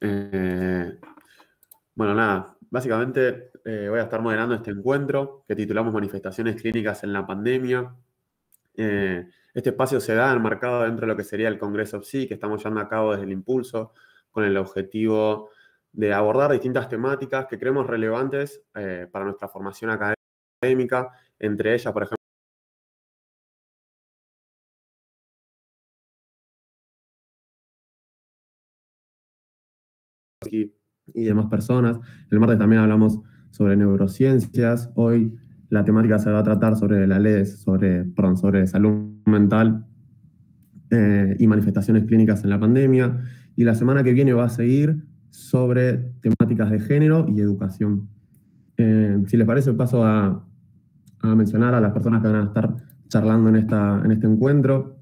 Eh, bueno, nada, básicamente voy a estar moderando este encuentro que titulamos Manifestaciones clínicas en la pandemia. Este espacio se da enmarcado dentro de lo que sería el Congreso PSI, que estamos llevando a cabo desde el Impulso, con el objetivo de abordar distintas temáticas que creemos relevantes para nuestra formación académica, entre ellas, por ejemplo, y demás personas. El martes también hablamos sobre neurociencias. Hoy la temática se va a tratar sobre la ley, sobre salud mental y manifestaciones clínicas en la pandemia. Y la semana que viene va a seguir sobre temáticas de género y educación. Si les parece, paso a mencionar a las personas que van a estar charlando en este encuentro.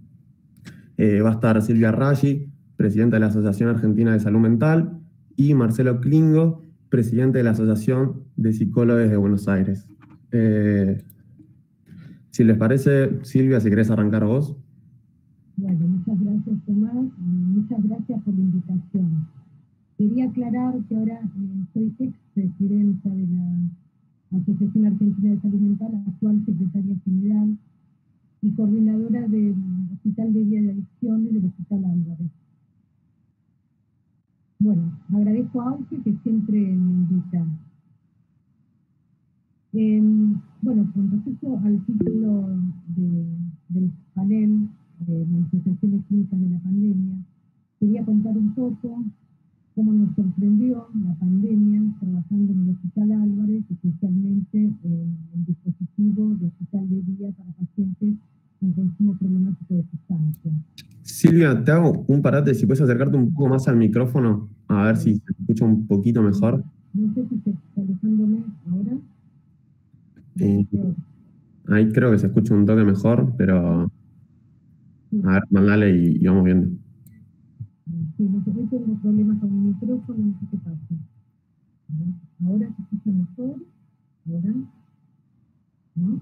Va a estar Silvia Raggi, presidenta de la Asociación Argentina de Salud Mental, y Marcelo Klingo, presidente de la Asociación de Psicólogos de Buenos Aires. Si les parece, Silvia, si querés arrancar vos. Bueno, muchas gracias, Tomás, y muchas gracias por la invitación. Quería aclarar que ahora soy expresidenta de la Asociación Argentina de Salud Mental, actual secretaria general y coordinadora del Hospital de Día de Adicciones del Hospital Álvarez. Bueno, agradezco a Auge que siempre me invita. Bueno, con respecto al título del panel de manifestaciones clínicas de la pandemia, quería contar un poco cómo nos sorprendió la pandemia trabajando en el Hospital Álvarez, especialmente en el dispositivo de hospital de día para pacientes con consumo problemático de sustancias. Silvia, te hago un parate, si puedes acercarte un poco más al micrófono, a ver si se escucha un poquito mejor. No sé si se está alejándome ahora. Ahí creo que se escucha un toque mejor, pero a ver, mandale y vamos viendo. Sí, no sé, hoy tengo problemas con mi micrófono, no sé qué pasa. Ahora se escucha mejor, ahora, ¿no?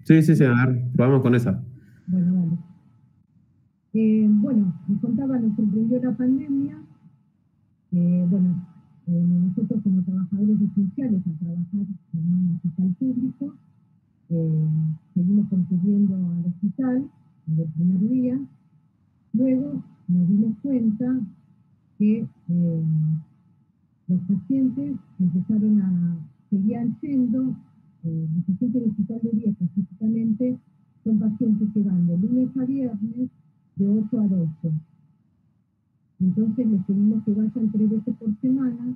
Sí, a ver, probamos con esa. Bueno, vale. Bueno, les contaba, nos sorprendió la pandemia. Bueno, nosotros como trabajadores esenciales al trabajar en un hospital público, seguimos concurriendo al hospital desde el primer día. Luego nos dimos cuenta que los pacientes empezaron a seguían siendo, los pacientes del hospital de día específicamente, son pacientes que van de lunes a viernes de 8 a 12. Entonces les pedimos que vayan 3 veces por semana.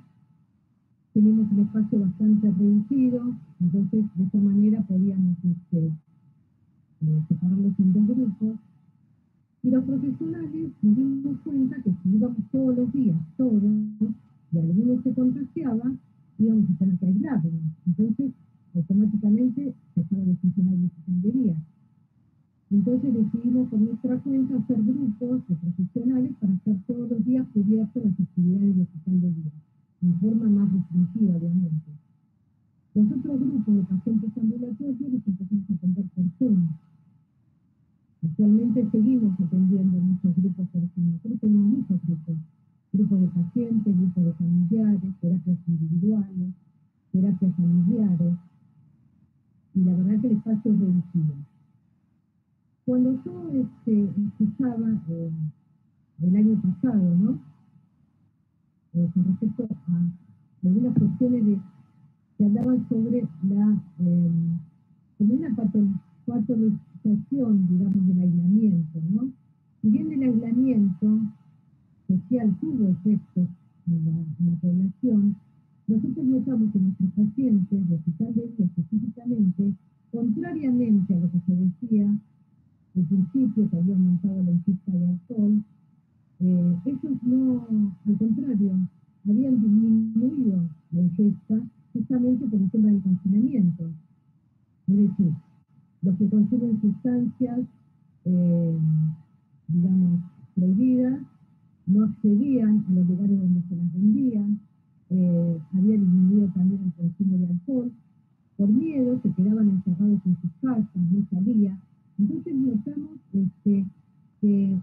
Tenemos un espacio bastante reducido, entonces de esa manera podíamos separarlos en 2 grupos. Y los profesionales nos dimos cuenta que si íbamos todos los días, todos, y algunos se contagiaban, íbamos a tener que aislarnos. Entonces, automáticamente dejaba de funcionar el hospital de día. Entonces decidimos por nuestra cuenta hacer grupos de profesionales para hacer todos los días cubiertas las actividades del hospital de día, en forma más restringida, obviamente. Los otros grupos de pacientes ambulatorios los empezamos a atender por Zoom. Actualmente seguimos atendiendo muchos grupos por Zoom. Nosotros tenemos muchos grupos de pacientes, grupos de familiares, terapias individuales, terapias familiares, y la verdad que el espacio es reducido. Cuando yo escuchaba el año pasado, ¿no? Con respecto a algunas cuestiones que hablaban sobre como una patologización, digamos, del aislamiento, ¿no? Si bien el aislamiento social tuvo efectos en la población, nosotros notamos que nuestros pacientes de hospital de día específicamente, contrariamente a lo que se decía al principio, que había aumentado la ingesta de alcohol, ellos no, al contrario, habían disminuido la ingesta justamente por el tema del confinamiento. Es decir, los que consumen sustancias, digamos, prohibidas, no accedían a los lugares donde se las vendían, había disminuido también el consumo de alcohol, por miedo se quedaban encerrados en sus casas, no salían. Entonces notamos que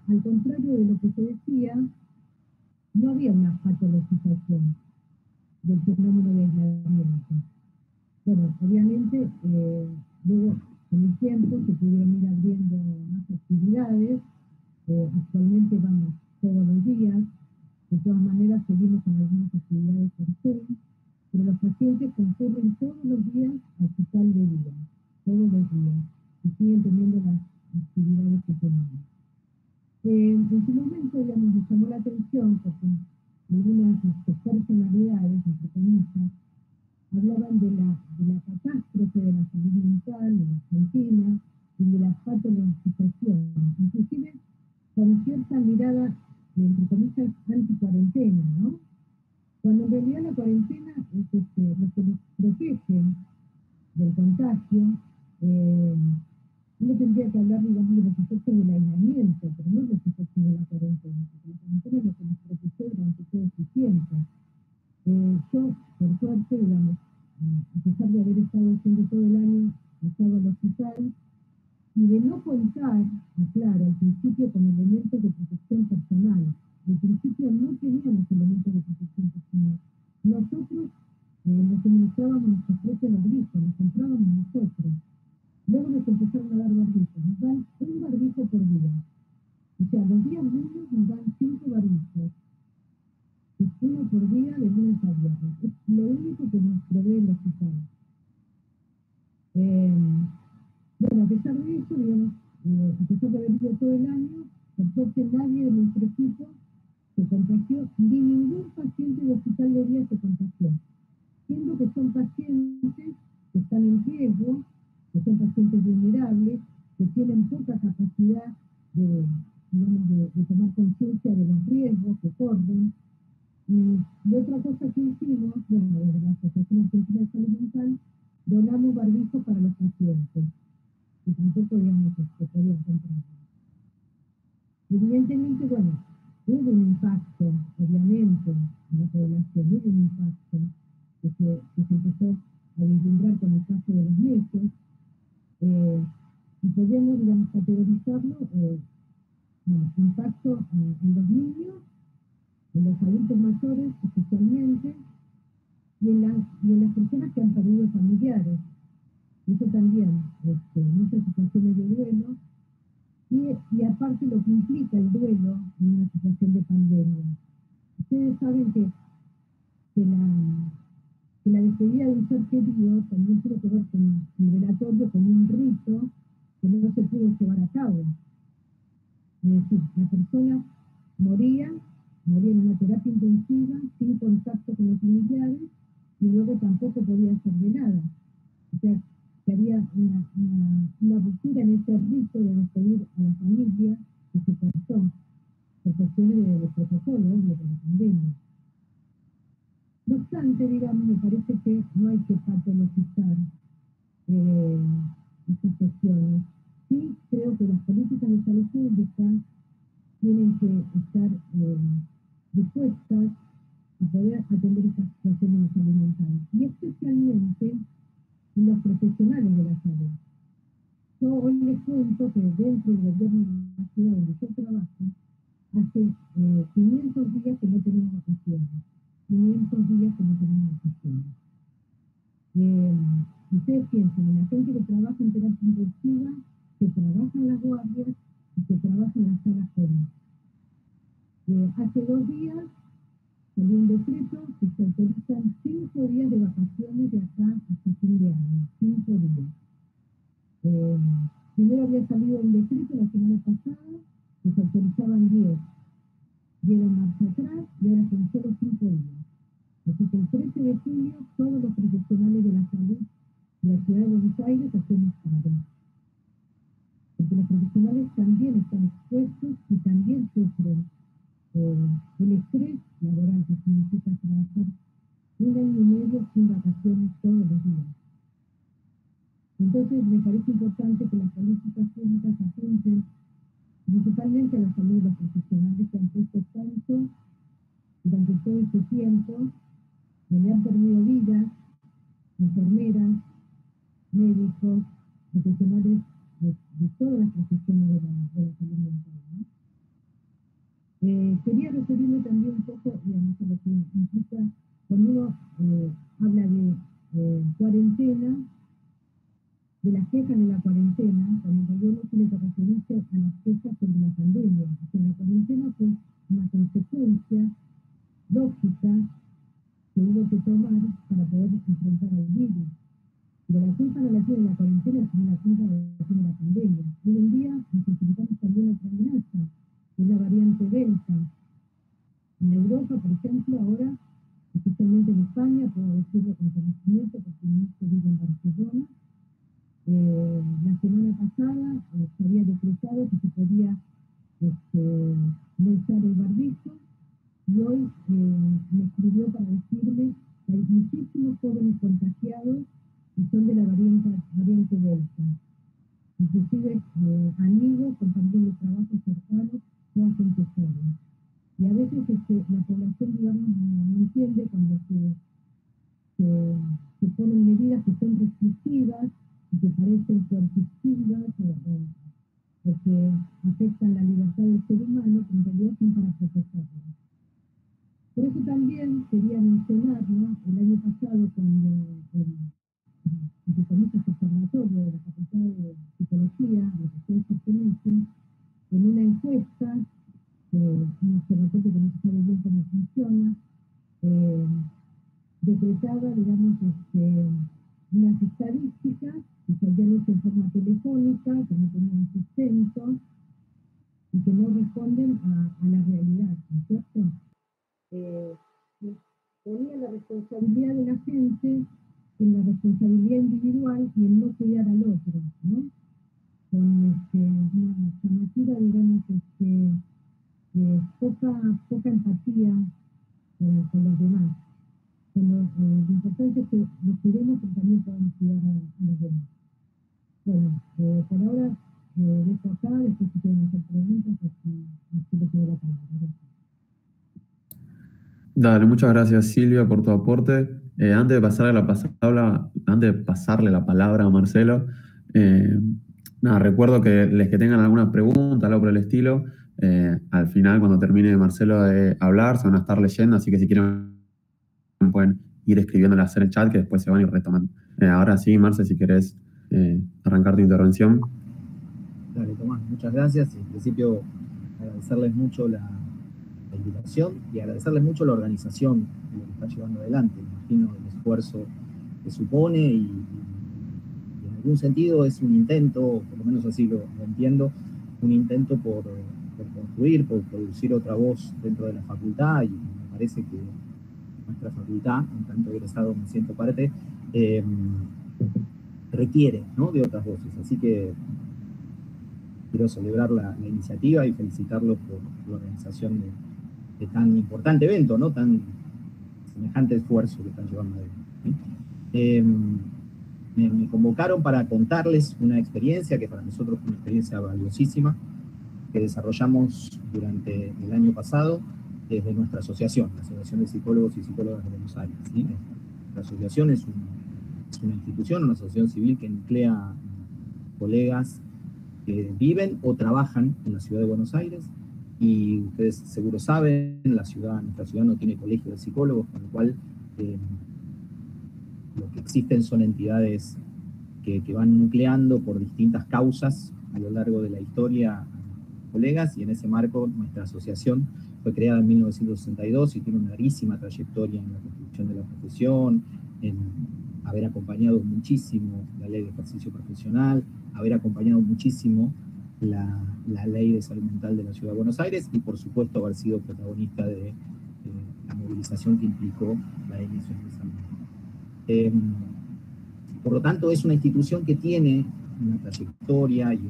al contrario de lo que se decía, no había una patologización del fenómeno de aislamiento. Bueno, obviamente, luego con el tiempo se pudieron ir abriendo más actividades. Actualmente vamos todos los días. De todas maneras, seguimos con algunas actividades por Zoom, pero los pacientes concurren todos los días al hospital de día, todos los días, y siguen teniendo las actividades que tenían. En su momento, digamos, nos llamó la atención porque algunas personalidades, entre comillas, hablaban de la catástrofe de la salud mental en la Argentina y de la patologización, inclusive con cierta mirada, entre comillas, anti-cuarentena, ¿no? Cuando en realidad la cuarentena es lo que nos protege del contagio. Uno tendría que hablar, digamos, de los efectos del aislamiento, pero no de los efectos de la cuarentena, porque la cuarentena es lo que nos protegió durante todo este tiempo. Yo, por suerte, digamos, a pesar de haber estado haciendo todo el año, estaba al hospital, y de no contar, aclaro, al principio con elementos de protección personal. Al principio no teníamos elementos de protección personal. Nosotros nos suministrábamos nuestros propios barbijos, los comprábamos nosotros. Luego nos empezaron a dar barbijos. Nos dan un barbijo por día. O sea, los días lunes nos dan 5 barbijos. Es uno por día de lunes a viernes. Es lo único que nos provee el hospital. Bueno, a pesar de eso, digamos, a pesar de haber vivido todo el año, por suerte nadie de nuestro equipo se contagió, ni ningún paciente de hospital de día se contagió, siendo que son pacientes que están en riesgo, que son pacientes vulnerables, que tienen poca capacidad de, digamos, de tomar conciencia de los riesgos que corren. Y otra cosa que hicimos, bueno, desde la Asociación Argentina de Salud Mental, donamos barbijos para los pacientes, que tampoco, digamos, se podían comprar. Evidentemente, bueno, hubo un impacto, obviamente, en la población, hubo un impacto que se empezó a vislumbrar con el paso de los meses, y podríamos, digamos, categorizarlo, bueno, impacto en los niños, en los adultos mayores especialmente, y en las personas que han perdido familiares. Eso también, muchas situaciones de duelo, y aparte lo que implica el duelo en una situación de pandemia. Ustedes saben que la despedida de un ser querido también tiene que ver con el velatorio, con un rito que no se pudo llevar a cabo. Es decir, la persona moría en una terapia intensiva, sin contacto con los familiares, y luego tampoco podía ser velada. O sea, que había una ruptura en ese rito de despedir a la familia que se cortó por cuestiones de protocolo, obvio, de la pandemia. No obstante, digamos, me parece que no hay que patologizar estas cuestiones. Sí, creo que las políticas de salud pública tienen que estar dispuestas a poder atender estas situaciones de salud mental, y especialmente los profesionales de la salud. Yo hoy les cuento que dentro del gobierno de la ciudad donde yo trabajo, hace 500 días que no tenemos vacaciones. 500 días que no tenemos vacaciones. Ustedes piensen en la gente que trabaja en terapia intensiva, que trabaja en las guardias y que trabaja en las salas COVID. Hace 2 días salió un decreto que se autorizan 5 días de vacaciones de acá hasta fin de año. 5 días. Primero había salido un decreto la semana pasada que se autorizaban 10. Dieron marcha atrás y ahora son solo 5 días. Así que el 13 de julio todos los profesionales de la salud de la ciudad de Buenos Aires hacemos paro. Porque los profesionales también están expuestos y también sufren el estrés laboral, que significa trabajar 1 año y medio sin vacaciones todos los días. Entonces, me parece importante que las políticas públicas apunten principalmente a la salud de los profesionales que han puesto tanto durante todo este tiempo, donde han perdido vidas, enfermeras, médicos, profesionales de todas las profesiones de la salud mental, ¿no? Quería referirme también un poco, digamos, a lo que implica cuando uno habla de cuarentena, de las quejas de la cuarentena, cuando en realidad uno tiene que referirse a las quejas sobre la pandemia. O sea, la cuarentena fue una consecuencia lógica que hubo que tomar para poder enfrentar al virus. Pero la culpa no la tiene la cuarentena, sino la culpa la tiene la pandemia. Hoy en día necesitamos también otra amenaza, que es la variante Delta. En Europa, por ejemplo, ahora, especialmente en España, puedo decirlo con conocimiento porque mi hijo vive en Barcelona, la semana pasada se había decretado que se podía no usar el barbijo, y hoy me escribió para decirme que hay muchísimos jóvenes contagiados y son de la variante Delta. Inclusive amigos, compañeros de trabajo cercanos, toda gente joven. Y a veces la población, digamos, no entiende cuando se ponen medidas que son restrictivas y que parecen coercitivas o que afectan la libertad del ser humano, que en realidad son para protegerlo. Por eso también quería mencionar, ¿no? El año pasado, cuando el observatorio de la Facultad de Psicología, de la que pertenece, en una encuesta, un observatorio que no se sabe bien cómo funciona, decretaba, digamos, unas estadísticas que se habían hecho en forma telefónica, que no tenían sustento y que no responden a la realidad, ¿no es cierto? Ponía la responsabilidad de la gente en la responsabilidad individual y en no cuidar al otro, ¿no? Con una llamativa, digamos, poca empatía con los demás. Lo importante es que nos cuidemos, pero también podamos cuidar a los demás. Bueno, por ahora dejo acá, después si quieren hacer preguntas, así le quedo la palabra. Gracias. Dale, muchas gracias Silvia por tu aporte. Antes de pasarle la palabra a Marcelo, nada, recuerdo que les que tengan alguna pregunta, algo por el estilo, al final cuando termine Marcelo de hablar, se van a estar leyendo, así que si quieren pueden ir escribiéndolas en el chat que después se van a ir retomando. Ahora sí, Marce, si querés arrancar tu intervención. Dale, Tomás, muchas gracias. En principio, agradecerles mucho la invitación y agradecerles mucho la organización de lo que está llevando adelante. Imagino el esfuerzo que supone y en algún sentido es un intento, por lo menos así lo entiendo, un intento por construir, por producir otra voz dentro de la facultad, y me parece que nuestra facultad, en tanto egresado me siento parte, requiere, ¿no?, de otras voces. Así que quiero celebrar la iniciativa y felicitarlos por la organización de tan importante evento, ¿no?, tan semejante esfuerzo que están llevando adelante. Me convocaron para contarles una experiencia que para nosotros fue una experiencia valiosísima, que desarrollamos durante el año pasado desde nuestra asociación, la Asociación de Psicólogos y Psicólogas de Buenos Aires, ¿sí? La asociación es una institución, una asociación civil que nuclea colegas que viven o trabajan en la ciudad de Buenos Aires, y ustedes seguro saben, nuestra ciudad no tiene colegio de psicólogos, con lo cual lo que existen son entidades que van nucleando por distintas causas a lo largo de la historia colegas, y en ese marco nuestra asociación fue creada en 1962 y tiene una larguísima trayectoria en la construcción de la profesión, en haber acompañado muchísimo la ley de ejercicio profesional, haber acompañado muchísimo la ley de salud mental de la Ciudad de Buenos Aires, y por supuesto haber sido protagonista de la movilización que implicó la emisión de esa ley. Por lo tanto, es una institución que tiene una trayectoria y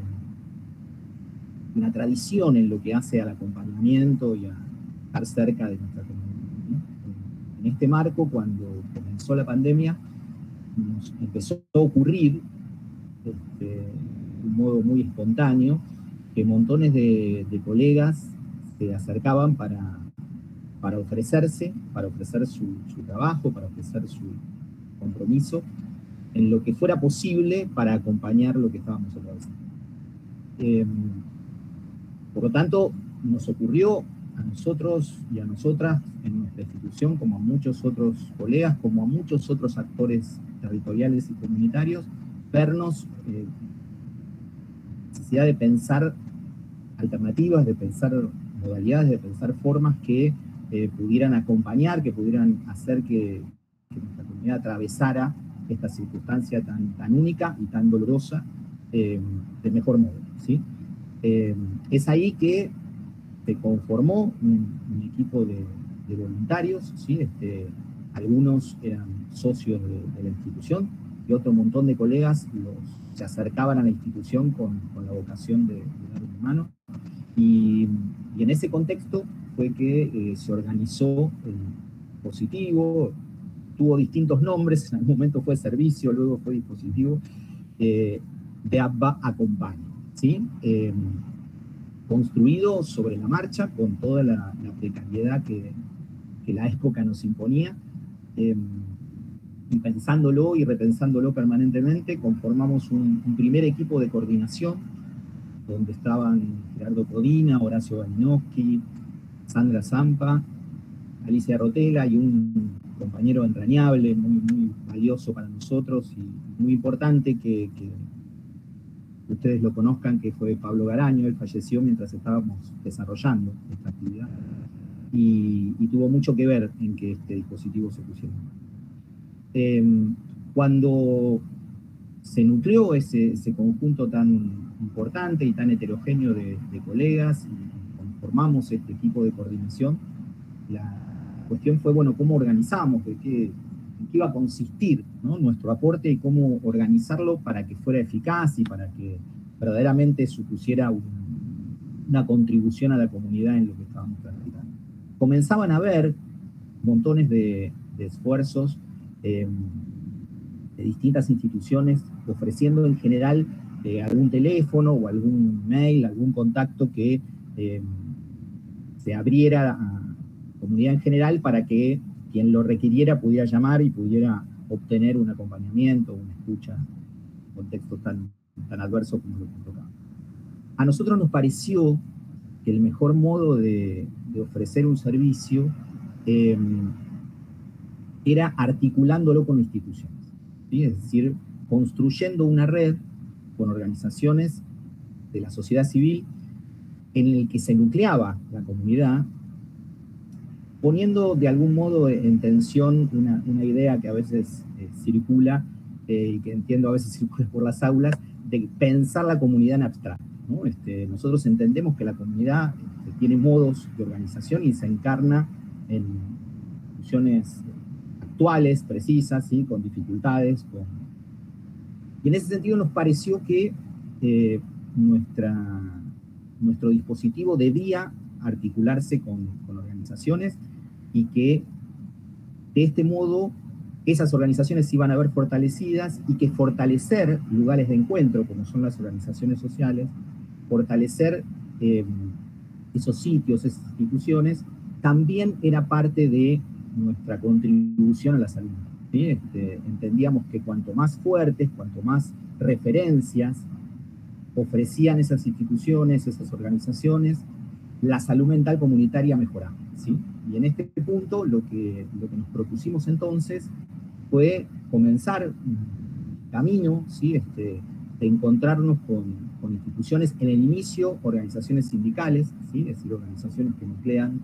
una tradición en lo que hace al acompañamiento y a estar cerca de nuestra comunidad. En este marco, cuando comenzó la pandemia, nos empezó a ocurrir de un modo muy espontáneo que montones de colegas se acercaban para ofrecerse, para ofrecer su trabajo, para ofrecer su compromiso en lo que fuera posible para acompañar lo que estábamos atravesando. Por lo tanto, nos ocurrió a nosotros y a nosotras en nuestra institución, como a muchos otros colegas, como a muchos otros actores territoriales y comunitarios, vernos necesidad de pensar alternativas, de pensar modalidades, de pensar formas que pudieran acompañar, que pudieran hacer que nuestra comunidad atravesara esta circunstancia tan única y tan dolorosa de mejor modo, ¿sí? Es ahí que se conformó un equipo de voluntarios, ¿sí? Algunos eran socios de la institución y otro montón de colegas se acercaban a la institución con la vocación de dar una mano. Y en ese contexto fue que se organizó el dispositivo, tuvo distintos nombres, en algún momento fue servicio, luego fue dispositivo, de ABBA Acompaña, ¿sí? Construido sobre la marcha, con toda la precariedad que la época nos imponía, y pensándolo y repensándolo permanentemente, conformamos un primer equipo de coordinación, donde estaban Gerardo Codina, Horacio Balinowski, Sandra Zampa, Alicia Rotela y un compañero entrañable, muy, muy valioso para nosotros y muy importante que ustedes lo conozcan, que fue Pablo Garaño. Él falleció mientras estábamos desarrollando esta actividad y tuvo mucho que ver en que este dispositivo se pusiera. Cuando se nucleó ese conjunto tan importante y tan heterogéneo de colegas y conformamos este equipo de coordinación, la cuestión fue, bueno, ¿cómo organizamos? ¿En qué iba a consistir, ¿no?, nuestro aporte y cómo organizarlo para que fuera eficaz y para que verdaderamente supusiera una contribución a la comunidad en lo que estábamos practicando? Comenzaban a haber montones de esfuerzos de distintas instituciones ofreciendo en general algún teléfono o algún mail, algún contacto que se abriera a comunidad en general para que quien lo requiriera pudiera llamar y pudiera obtener un acompañamiento, una escucha, en contextos tan adversos como lo que tocaba. A nosotros nos pareció que el mejor modo de ofrecer un servicio era articulándolo con instituciones, ¿sí? Es decir, construyendo una red con organizaciones de la sociedad civil en el que se nucleaba la comunidad, poniendo de algún modo en tensión una idea que a veces circula, y que entiendo a veces circula por las aulas, de pensar la comunidad en abstracto, ¿no? Nosotros entendemos que la comunidad tiene modos de organización y se encarna en instituciones actuales, precisas, ¿sí?, con dificultades. Y en ese sentido nos pareció que nuestro dispositivo debía articularse con organizaciones y que de este modo esas organizaciones se iban a ver fortalecidas y que fortalecer lugares de encuentro, como son las organizaciones sociales, fortalecer esos sitios, esas instituciones, también era parte de nuestra contribución a la salud, ¿sí? Entendíamos que cuanto más fuertes, cuanto más referencias ofrecían esas instituciones, esas organizaciones, la salud mental comunitaria mejoraba, ¿sí? Y en este punto lo que nos propusimos entonces fue comenzar un camino, ¿sí?, de encontrarnos con instituciones, en el inicio organizaciones sindicales, ¿sí?, es decir, organizaciones que nuclean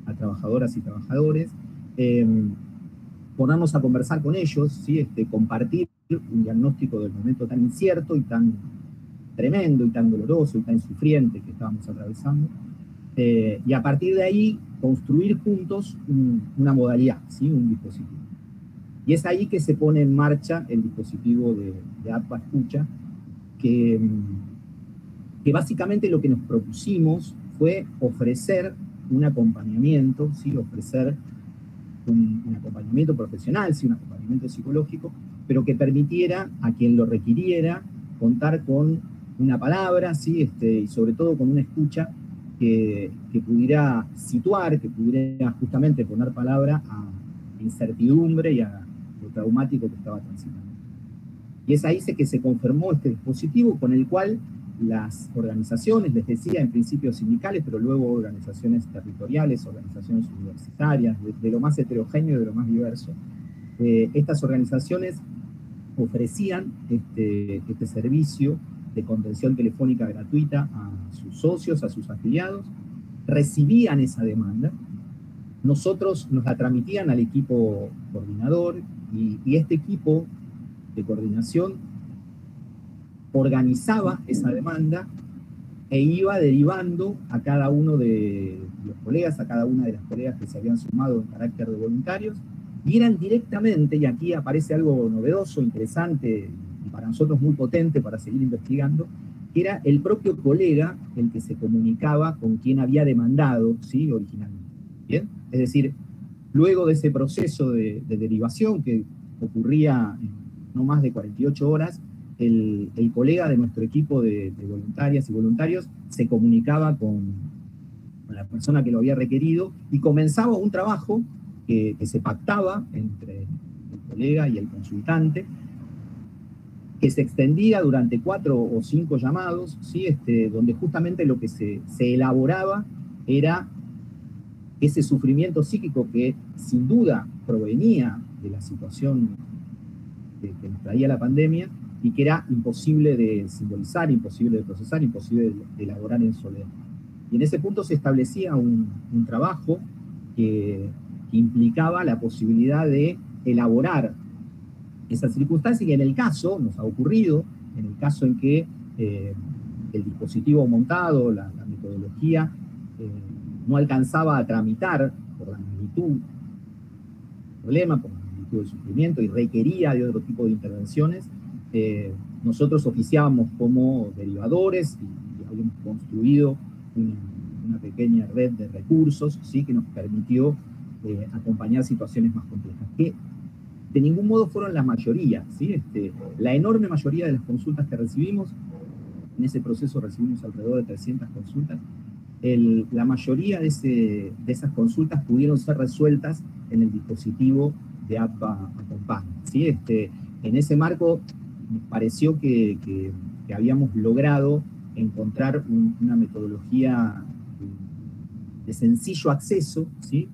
a trabajadoras y trabajadores, ponernos a conversar con ellos, ¿sí?, compartir un diagnóstico del momento tan incierto y tan tremendo y tan doloroso y tan sufriente que estábamos atravesando, y a partir de ahí construir juntos una modalidad, ¿sí?, un dispositivo. Y es ahí que se pone en marcha el dispositivo de ABBA Escucha, que básicamente lo que nos propusimos fue ofrecer un acompañamiento, ¿sí?, ofrecer un acompañamiento profesional, ¿sí?, un acompañamiento psicológico, pero que permitiera a quien lo requiriera contar con una palabra, ¿sí?, y sobre todo con una escucha que pudiera situar, que pudiera justamente poner palabra a la incertidumbre y a lo traumático que estaba transitando. Y es ahí que se confirmó este dispositivo con el cual las organizaciones, les decía, en principio sindicales, pero luego organizaciones territoriales, organizaciones universitarias, de lo más heterogéneo y de lo más diverso. Estas organizaciones ofrecían este servicio de contención telefónica gratuita a sus socios, a sus afiliados, recibían esa demanda, nosotros nos la transmitían al equipo coordinador y este equipo de coordinación organizaba esa demanda e iba derivando a cada uno de los colegas, a cada una de las colegas que se habían sumado en carácter de voluntarios, y eran directamente, y aquí aparece algo novedoso, interesante, y para nosotros muy potente para seguir investigando, que era el propio colega el que se comunicaba con quien había demandado, ¿sí?, originalmente. ¿Bien? Es decir, luego de ese proceso de derivación que ocurría en no más de 48 horas, el colega de nuestro equipo de voluntarias y voluntarios se comunicaba con la persona que lo había requerido y comenzaba un trabajo que se pactaba entre el colega y el consultante, que se extendía durante 4 o 5 llamados, ¿sí? Donde justamente lo que se elaboraba era ese sufrimiento psíquico que sin duda provenía de la situación que nos traía la pandemia y que era imposible de simbolizar, imposible de procesar, imposible de elaborar en soledad. Y en ese punto se establecía un trabajo que implicaba la posibilidad de elaborar esas circunstancias, y en el caso, nos ha ocurrido, en el caso en que el dispositivo montado, la metodología, no alcanzaba a tramitar por la magnitud del problema, por la magnitud del sufrimiento, y requería de otro tipo de intervenciones, nosotros oficiábamos como derivadores y habíamos construido una pequeña red de recursos, ¿sí?, que nos permitió acompañar situaciones más complejas, que de ningún modo fueron la mayoría, ¿sí? La enorme mayoría de las consultas que recibimos, en ese proceso recibimos alrededor de 300 consultas, la mayoría de esas consultas pudieron ser resueltas en el dispositivo de APA Acompaña, ¿sí? En ese marco nos pareció que habíamos logrado encontrar una metodología de sencillo acceso, ¿sí?,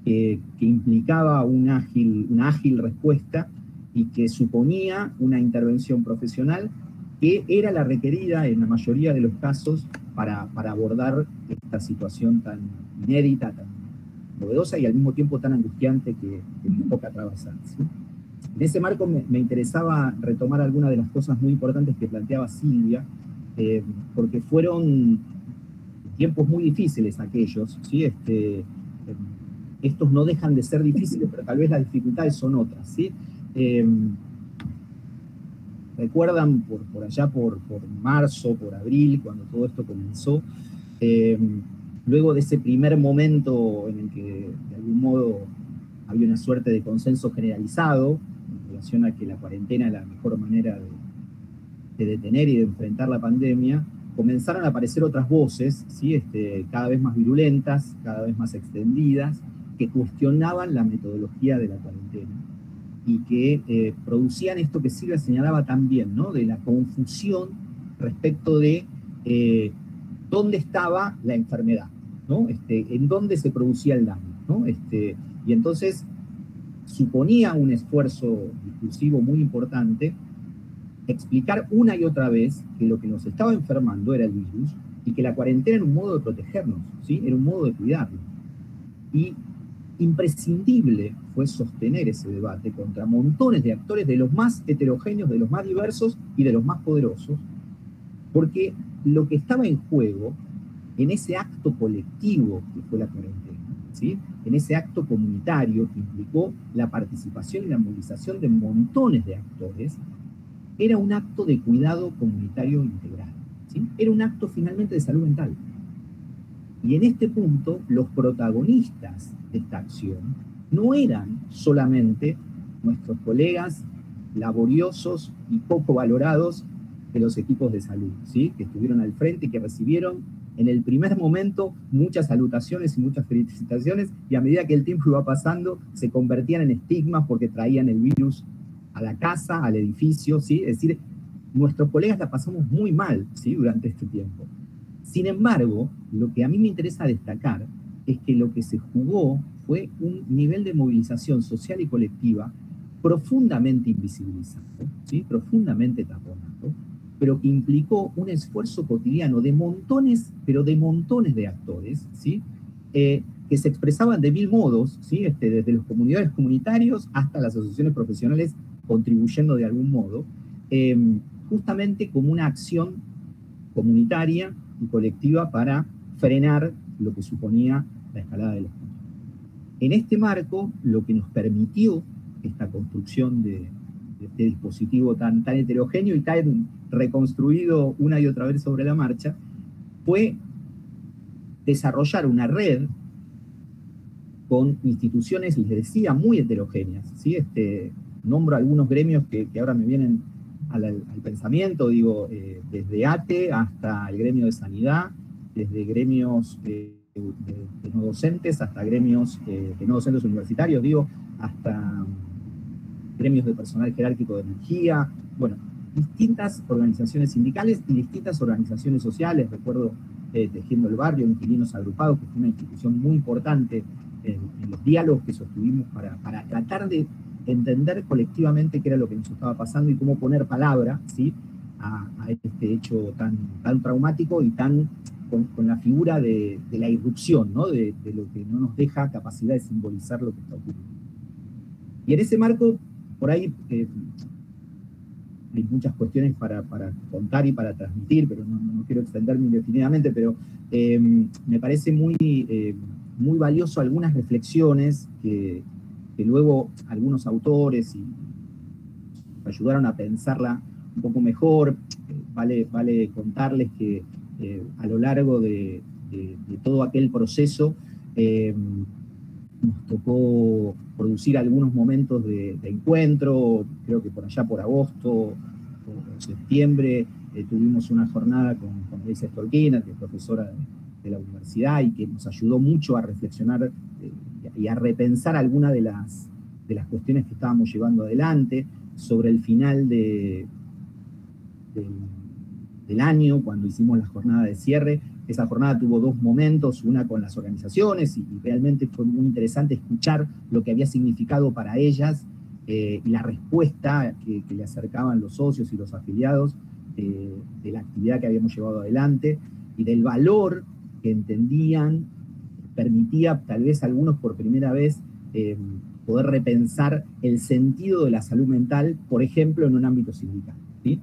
que implicaba una ágil respuesta y que suponía una intervención profesional que era la requerida en la mayoría de los casos para abordar esta situación tan inédita, tan novedosa y al mismo tiempo tan angustiante que nos toca atravesar, ¿sí? En ese marco me interesaba retomar algunas de las cosas muy importantes que planteaba Silvia, porque fueron tiempos muy difíciles aquellos, ¿sí? Estos no dejan de ser difíciles, pero tal vez las dificultades son otras, ¿sí? Recuerdan por allá, por marzo, por abril, cuando todo esto comenzó, luego de ese primer momento en el que de algún modo había una suerte de consenso generalizado en relación a que la cuarentena era la mejor manera de detener y de enfrentar la pandemia, comenzaron a aparecer otras voces, ¿sí?, cada vez más virulentas, cada vez más extendidas, que cuestionaban la metodología de la cuarentena y que producían esto que Silvia señalaba también, ¿no?, de la confusión respecto de dónde estaba la enfermedad, ¿no?, en dónde se producía el daño, ¿no? Y entonces suponía un esfuerzo discursivo muy importante explicar una y otra vez que lo que nos estaba enfermando era el virus y que la cuarentena era un modo de protegernos, ¿sí?, era un modo de cuidarnos. Y imprescindible fue sostener ese debate contra montones de actores, de los más heterogéneos, de los más diversos y de los más poderosos, porque lo que estaba en juego en ese acto colectivo que fue la cuarentena, ¿sí?, en ese acto comunitario que implicó la participación y la movilización de montones de actores, era un acto de cuidado comunitario integral, ¿sí?, era un acto finalmente de salud mental. Y en este punto, los protagonistas de esta acción no eran solamente nuestros colegas laboriosos y poco valorados de los equipos de salud, ¿sí?, que estuvieron al frente y que recibieron en el primer momento muchas salutaciones y muchas felicitaciones, y a medida que el tiempo iba pasando, se convertían en estigmas porque traían el virus a la casa, al edificio, ¿sí? Es decir, nuestros colegas la pasamos muy mal, ¿sí?, durante este tiempo. Sin embargo, lo que a mí me interesa destacar es que lo que se jugó fue un nivel de movilización social y colectiva profundamente invisibilizado, ¿sí?, profundamente taponado, pero que implicó un esfuerzo cotidiano de montones, pero de montones de actores, ¿sí?, que se expresaban de mil modos, ¿sí?, desde los comunidades comunitarios hasta las asociaciones profesionales contribuyendo de algún modo, justamente como una acción comunitaria y colectiva para frenar lo que suponía la escalada de los contagios. En este marco, lo que nos permitió esta construcción de este dispositivo tan heterogéneo y tan reconstruido una y otra vez sobre la marcha, fue desarrollar una red con instituciones, les decía, muy heterogéneas, ¿sí? Nombro algunos gremios que ahora me vienen al pensamiento, digo, desde ATE hasta el gremio de sanidad, desde gremios de no docentes hasta gremios de no docentes universitarios, digo, hasta gremios de personal jerárquico de energía, bueno, distintas organizaciones sindicales y distintas organizaciones sociales. Recuerdo Tejiendo el Barrio, Inquilinos Agrupados, que fue una institución muy importante en los diálogos que sostuvimos para tratar de entender colectivamente qué era lo que nos estaba pasando y cómo poner palabra, ¿sí?, a este hecho tan traumático y con la figura de la irrupción, ¿no?, de lo que no nos deja capacidad de simbolizar lo que está ocurriendo. Y en ese marco, por ahí hay muchas cuestiones para contar y para transmitir, pero no quiero extenderme indefinidamente, pero me parece muy valioso algunas reflexiones que luego algunos autores ayudaron a pensarla un poco mejor. Vale contarles que a lo largo de todo aquel proceso nos tocó producir algunos momentos de encuentro. Creo que por allá por agosto o septiembre tuvimos una jornada con Elisa Stolkina, que es profesora de la universidad y que nos ayudó mucho a reflexionar y a repensar algunas de las cuestiones que estábamos llevando adelante. Sobre el final del año, cuando hicimos la jornada de cierre, esa jornada tuvo dos momentos, una con las organizaciones, y realmente fue muy interesante escuchar lo que había significado para ellas y la respuesta que le acercaban los socios y los afiliados de la actividad que habíamos llevado adelante y del valor que entendían, permitía tal vez a algunos por primera vez poder repensar el sentido de la salud mental, por ejemplo, en un ámbito sindical, ¿sí?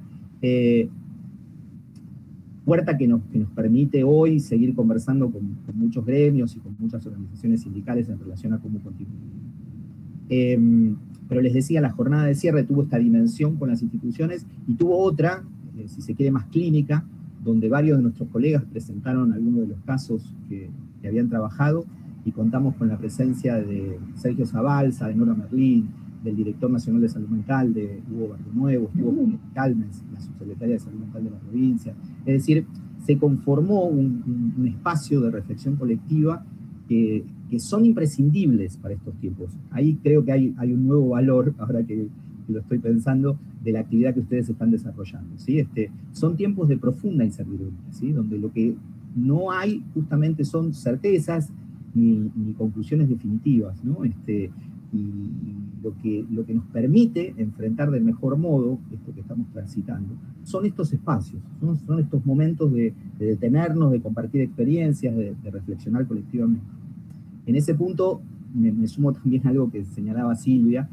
Puerta que nos permite hoy seguir conversando con muchos gremios y con muchas organizaciones sindicales en relación a cómo continuar. Pero les decía, la jornada de cierre tuvo esta dimensión con las instituciones y tuvo otra, si se quiere, más clínica, donde varios de nuestros colegas presentaron algunos de los casos que habían trabajado, y contamos con la presencia de Sergio Zabalza, de Nora Merlín, del director nacional de salud mental, de Hugo Barrionuevo, estuvo Calmes, la subsecretaria de salud mental de la provincia. Es decir, se conformó un espacio de reflexión colectiva que son imprescindibles para estos tiempos. Ahí creo que hay un nuevo valor, ahora que lo estoy pensando, de la actividad que ustedes están desarrollando, ¿sí? Son tiempos de profunda incertidumbre, ¿sí?, donde lo que no hay justamente son certezas ni conclusiones definitivas, ¿no? Y lo que nos permite enfrentar de mejor modo esto que estamos transitando son estos espacios, ¿no? Son estos momentos de detenernos, de compartir experiencias, de reflexionar colectivamente. En ese punto me sumo también a algo que señalaba Silvia.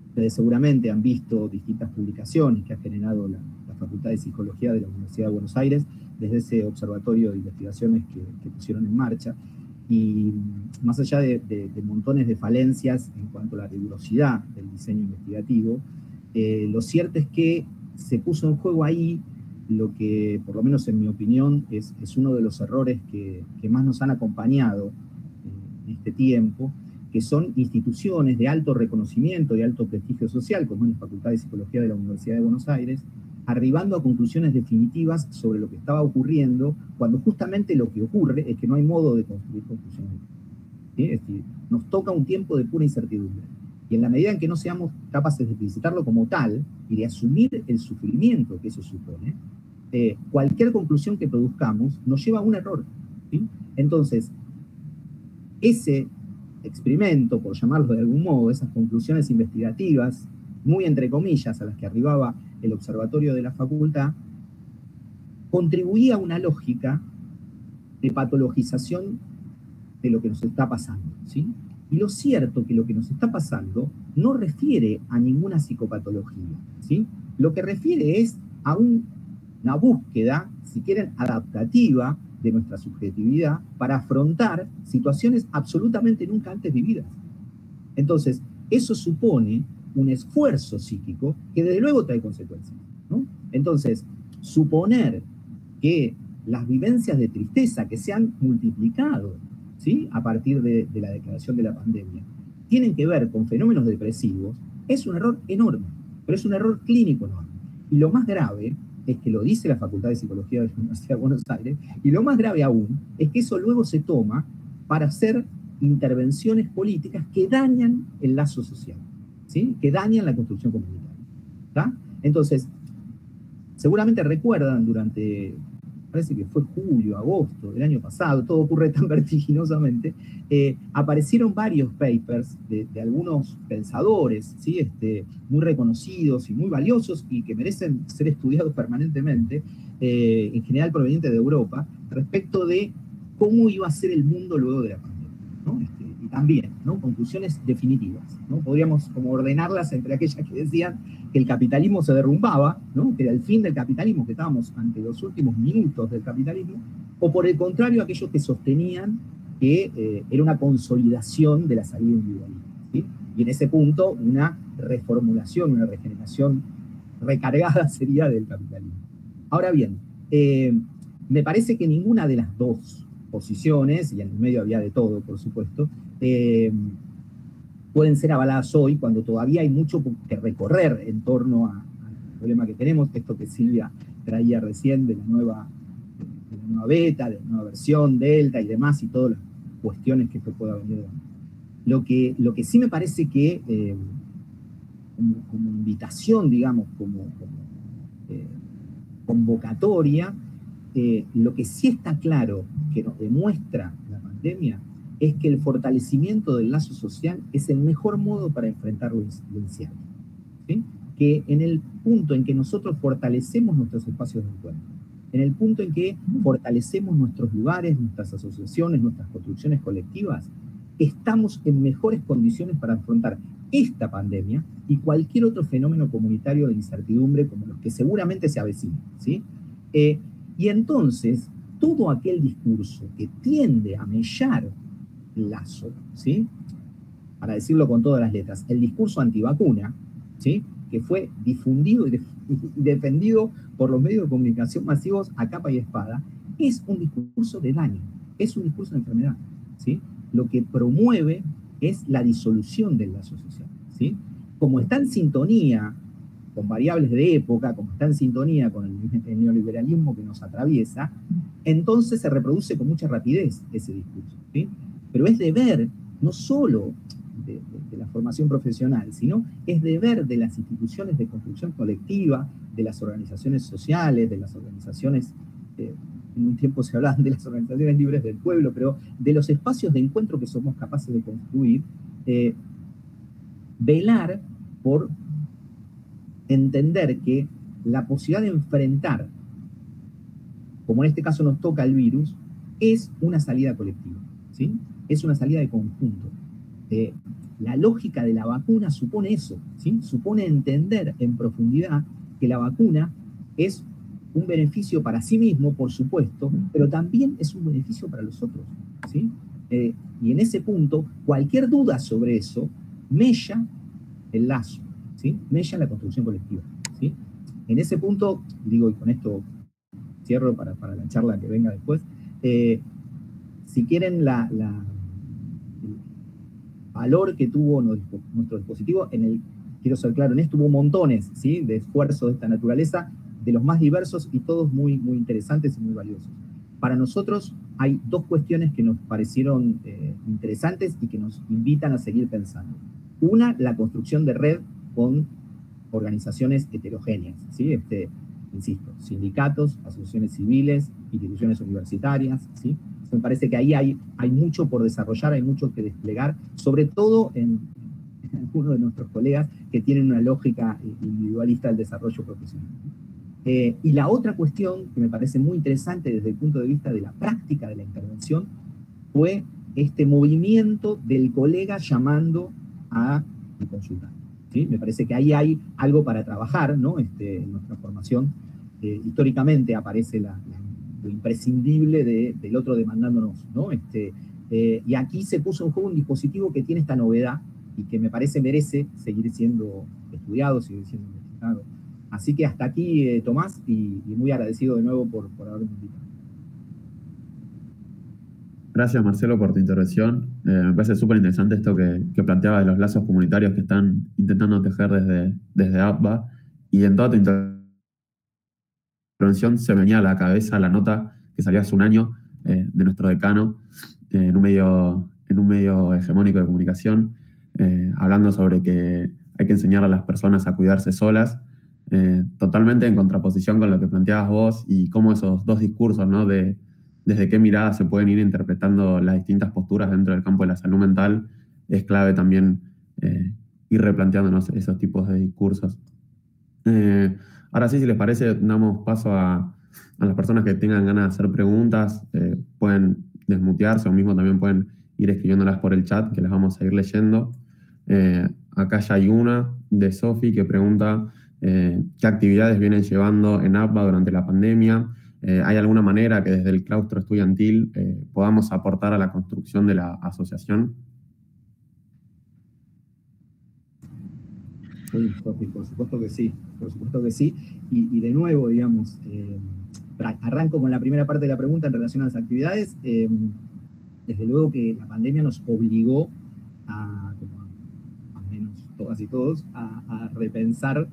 Ustedes seguramente han visto distintas publicaciones que ha generado la Facultad de Psicología de la Universidad de Buenos Aires desde ese observatorio de investigaciones que pusieron en marcha. Y más allá de montones de falencias en cuanto a la rigurosidad del diseño investigativo, lo cierto es que se puso en juego ahí lo que, por lo menos en mi opinión, es uno de los errores que más nos han acompañado en este tiempo, que son instituciones de alto reconocimiento y alto prestigio social, como es la Facultad de Psicología de la Universidad de Buenos Aires, arribando a conclusiones definitivas sobre lo que estaba ocurriendo, cuando justamente lo que ocurre es que no hay modo de construir conclusiones. ¿Sí? Es decir, nos toca un tiempo de pura incertidumbre. Y en la medida en que no seamos capaces de explicitarlo como tal y de asumir el sufrimiento que eso supone, cualquier conclusión que produzcamos nos lleva a un error, ¿sí? Entonces, ese experimento, por llamarlo de algún modo, esas conclusiones investigativas, muy entre comillas, a las que arribaba el observatorio de la facultad, contribuía a una lógica de patologización de lo que nos está pasando, ¿sí? Y lo cierto es que lo que nos está pasando no refiere a ninguna psicopatología, ¿sí? Lo que refiere es a una búsqueda, si quieren, adaptativa de nuestra subjetividad para afrontar situaciones absolutamente nunca antes vividas. Entonces, eso supone un esfuerzo psíquico que desde luego trae consecuencias, ¿no? Entonces, suponer que las vivencias de tristeza que se han multiplicado, ¿sí?, a partir de la declaración de la pandemia, tienen que ver con fenómenos depresivos, es un error enorme, pero es un error clínico enorme. Y lo más grave es que lo dice la Facultad de Psicología de la Universidad de Buenos Aires, y lo más grave aún es que eso luego se toma para hacer intervenciones políticas que dañan el lazo social, ¿sí?, que dañan la construcción comunitaria, ¿tá? Entonces, seguramente recuerdan durante, parece que fue julio, agosto del año pasado, todo ocurre tan vertiginosamente, aparecieron varios papers de algunos pensadores, ¿sí?, muy reconocidos y muy valiosos y que merecen ser estudiados permanentemente, en general provenientes de Europa, respecto de cómo iba a ser el mundo luego de la pandemia, ¿no? Y también, ¿no?, conclusiones definitivas, ¿no? Podríamos como ordenarlas entre aquellas que decían que el capitalismo se derrumbaba, ¿no?, que era el fin del capitalismo, que estábamos ante los últimos minutos del capitalismo, o por el contrario, aquellos que sostenían que era una consolidación de la salida individualista, ¿sí? Y en ese punto, una reformulación, una regeneración recargada sería del capitalismo. Ahora bien, me parece que ninguna de las dos posiciones, y en el medio había de todo, por supuesto, pueden ser avaladas hoy, cuando todavía hay mucho que recorrer en torno al problema que tenemos, esto que Silvia traía recién de la nueva beta, de la nueva versión, delta y demás, y todas las cuestiones que esto pueda venir dando. Lo que sí me parece que, como invitación, digamos, como convocatoria, lo que sí está claro que nos demuestra la pandemia es que el fortalecimiento del lazo social es el mejor modo para enfrentar lo incierto, ¿sí? Que en el punto en que nosotros fortalecemos nuestros espacios de encuentro, en el punto en que fortalecemos nuestros lugares, nuestras asociaciones, nuestras construcciones colectivas, estamos en mejores condiciones para afrontar esta pandemia y cualquier otro fenómeno comunitario de incertidumbre como los que seguramente se avecinan, ¿sí? Y entonces, todo aquel discurso que tiende a mellar el lazo, ¿sí?, para decirlo con todas las letras, el discurso antivacuna, ¿sí?, que fue difundido y defendido por los medios de comunicación masivos a capa y espada, es un discurso de daño, es un discurso de enfermedad, ¿sí? Lo que promueve es la disolución del lazo social, ¿sí? Como está en sintonía con variables de época, como está en sintonía con el neoliberalismo que nos atraviesa, entonces se reproduce con mucha rapidez ese discurso, ¿sí? Pero es deber, no solo de la formación profesional, sino es deber de las instituciones de construcción colectiva, de las organizaciones sociales, de las organizaciones, en un tiempo se hablaban de las organizaciones libres del pueblo, pero de los espacios de encuentro que somos capaces de construir, velar por entender que la posibilidad de enfrentar, como en este caso nos toca el virus, es una salida colectiva, ¿sí? Es una salida de conjunto. La lógica de la vacuna supone eso, ¿sí? Supone entender en profundidad que la vacuna es un beneficio para sí mismo, por supuesto, pero también es un beneficio para los otros, ¿sí? Y en ese punto, cualquier duda sobre eso mella el lazo, ¿sí? Mella la construcción colectiva, ¿sí? En ese punto, digo, y con esto cierro para la charla que venga después, si quieren el valor que tuvo nuestro dispositivo, quiero ser claro en esto, hubo montones, ¿sí?, de esfuerzos de esta naturaleza, de los más diversos y todos muy, muy interesantes y muy valiosos. Para nosotros hay dos cuestiones que nos parecieron interesantes y que nos invitan a seguir pensando. Una, la construcción de red con organizaciones heterogéneas, ¿sí? Insisto, sindicatos, asociaciones civiles, instituciones universitarias, ¿sí? Me parece que ahí hay mucho por desarrollar, hay mucho que desplegar, sobre todo en algunos de nuestros colegas que tienen una lógica individualista del desarrollo profesional. Y la otra cuestión que me parece muy interesante desde el punto de vista de la práctica de la intervención fue este movimiento del colega llamando a consultar. ¿Sí? Me parece que ahí hay algo para trabajar, ¿no? En nuestra formación. Históricamente aparece lo imprescindible del otro demandándonos, ¿no? Y aquí se puso en juego un dispositivo que tiene esta novedad y que me parece merece seguir siendo estudiado, seguir siendo investigado. Así que hasta aquí, Tomás, y muy agradecido de nuevo por haberme invitado. Gracias, Marcelo, por tu intervención. Me parece súper interesante esto que planteaba de los lazos comunitarios que están intentando tejer desde APBA. Y en toda tu intervención se venía a la cabeza la nota que salió hace un año de nuestro decano en un medio hegemónico de comunicación, hablando sobre que hay que enseñar a las personas a cuidarse solas, totalmente en contraposición con lo que planteabas vos y cómo esos dos discursos, ¿no? Desde qué mirada se pueden ir interpretando las distintas posturas dentro del campo de la salud mental, es clave también ir replanteándonos esos tipos de discursos. Ahora sí, si les parece, damos paso a las personas que tengan ganas de hacer preguntas, pueden desmutearse o mismo también pueden ir escribiéndolas por el chat, que las vamos a ir leyendo. Acá ya hay una de Sofi que pregunta qué actividades vienen llevando en APBA durante la pandemia. ¿Hay alguna manera que desde el claustro estudiantil podamos aportar a la construcción de la asociación? Sí, Sofi, por supuesto que sí, por supuesto que sí. Y de nuevo, digamos, arranco con la primera parte de la pregunta en relación a las actividades. Desde luego que la pandemia nos obligó como al menos todas y todos, a repensar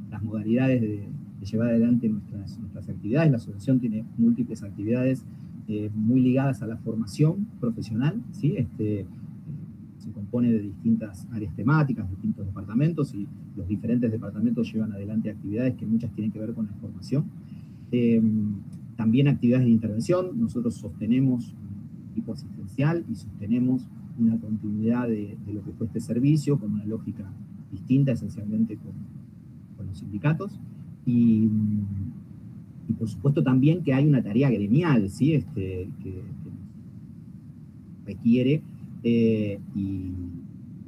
las modalidades de llevar adelante nuestras actividades. La asociación tiene múltiples actividades muy ligadas a la formación profesional, ¿sí? Se compone de distintas áreas temáticas, distintos departamentos, y los diferentes departamentos llevan adelante actividades que muchas tienen que ver con la formación. También actividades de intervención. Nosotros sostenemos un equipo asistencial y sostenemos una continuidad de lo que fue este servicio con una lógica distinta, esencialmente con los sindicatos. Y por supuesto también que hay una tarea gremial, ¿sí? Que requiere y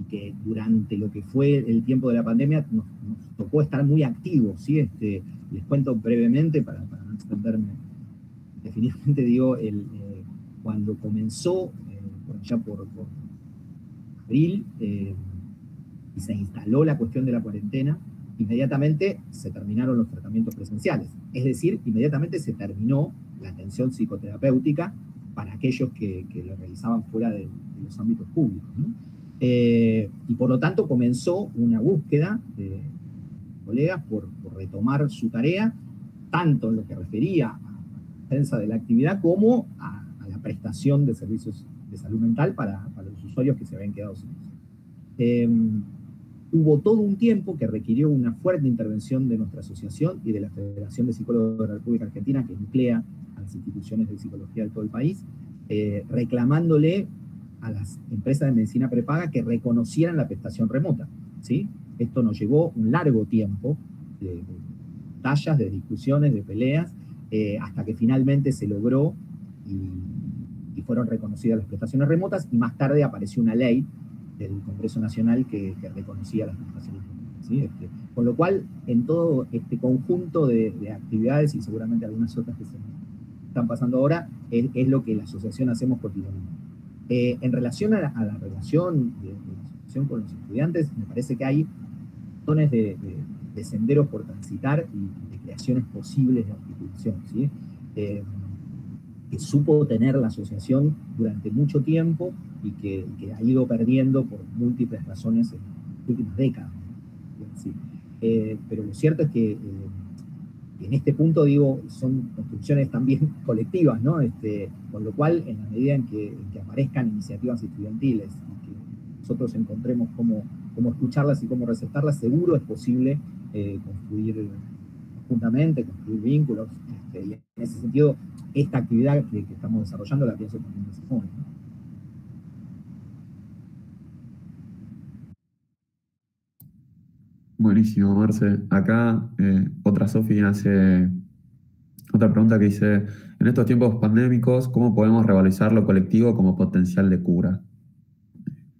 que durante lo que fue el tiempo de la pandemia nos tocó estar muy activos, ¿sí? Les cuento brevemente para no extenderme. Definitivamente digo, cuando comenzó, ya por abril, y se instaló la cuestión de la cuarentena, inmediatamente se terminaron los tratamientos presenciales. Es decir, inmediatamente se terminó la atención psicoterapéutica para aquellos que lo realizaban fuera de los ámbitos públicos, ¿no? Y por lo tanto comenzó una búsqueda de colegas por retomar su tarea, tanto en lo que refería a la defensa de la actividad como a la prestación de servicios de salud mental para los usuarios que se habían quedado sin eso. Hubo todo un tiempo que requirió una fuerte intervención de nuestra asociación y de la Federación de Psicólogos de la República Argentina, que nuclea a las instituciones de psicología de todo el país, reclamándole a las empresas de medicina prepaga que reconocieran la prestación remota, ¿sí? Esto nos llevó un largo tiempo de batallas, de discusiones, de peleas, hasta que finalmente se logró y fueron reconocidas las prestaciones remotas, y más tarde apareció una ley del Congreso Nacional que reconocía las prestaciones remotas, ¿sí? Con lo cual, en todo este conjunto de actividades, y seguramente algunas otras que se están pasando ahora, es lo que la asociación hacemos cotidianamente. En relación a la relación de la asociación con los estudiantes, me parece que hay montones de senderos por transitar y de creaciones posibles de articulación, ¿sí? Que supo tener la asociación durante mucho tiempo y que ha ido perdiendo por múltiples razones en las últimas décadas, ¿sí? Pero lo cierto es que en este punto, digo, son construcciones también colectivas, ¿no? Con lo cual, en la medida en que aparezcan iniciativas estudiantiles y que nosotros encontremos cómo cómo escucharlas y cómo receptarlas, seguro es posible construir juntamente, construir vínculos, y en ese sentido, esta actividad que estamos desarrollando la pienso también de ese modo, ¿no? Buenísimo, Marce. Acá otra Sofi hace otra pregunta que dice, en estos tiempos pandémicos, ¿cómo podemos revalorizar lo colectivo como potencial de cura?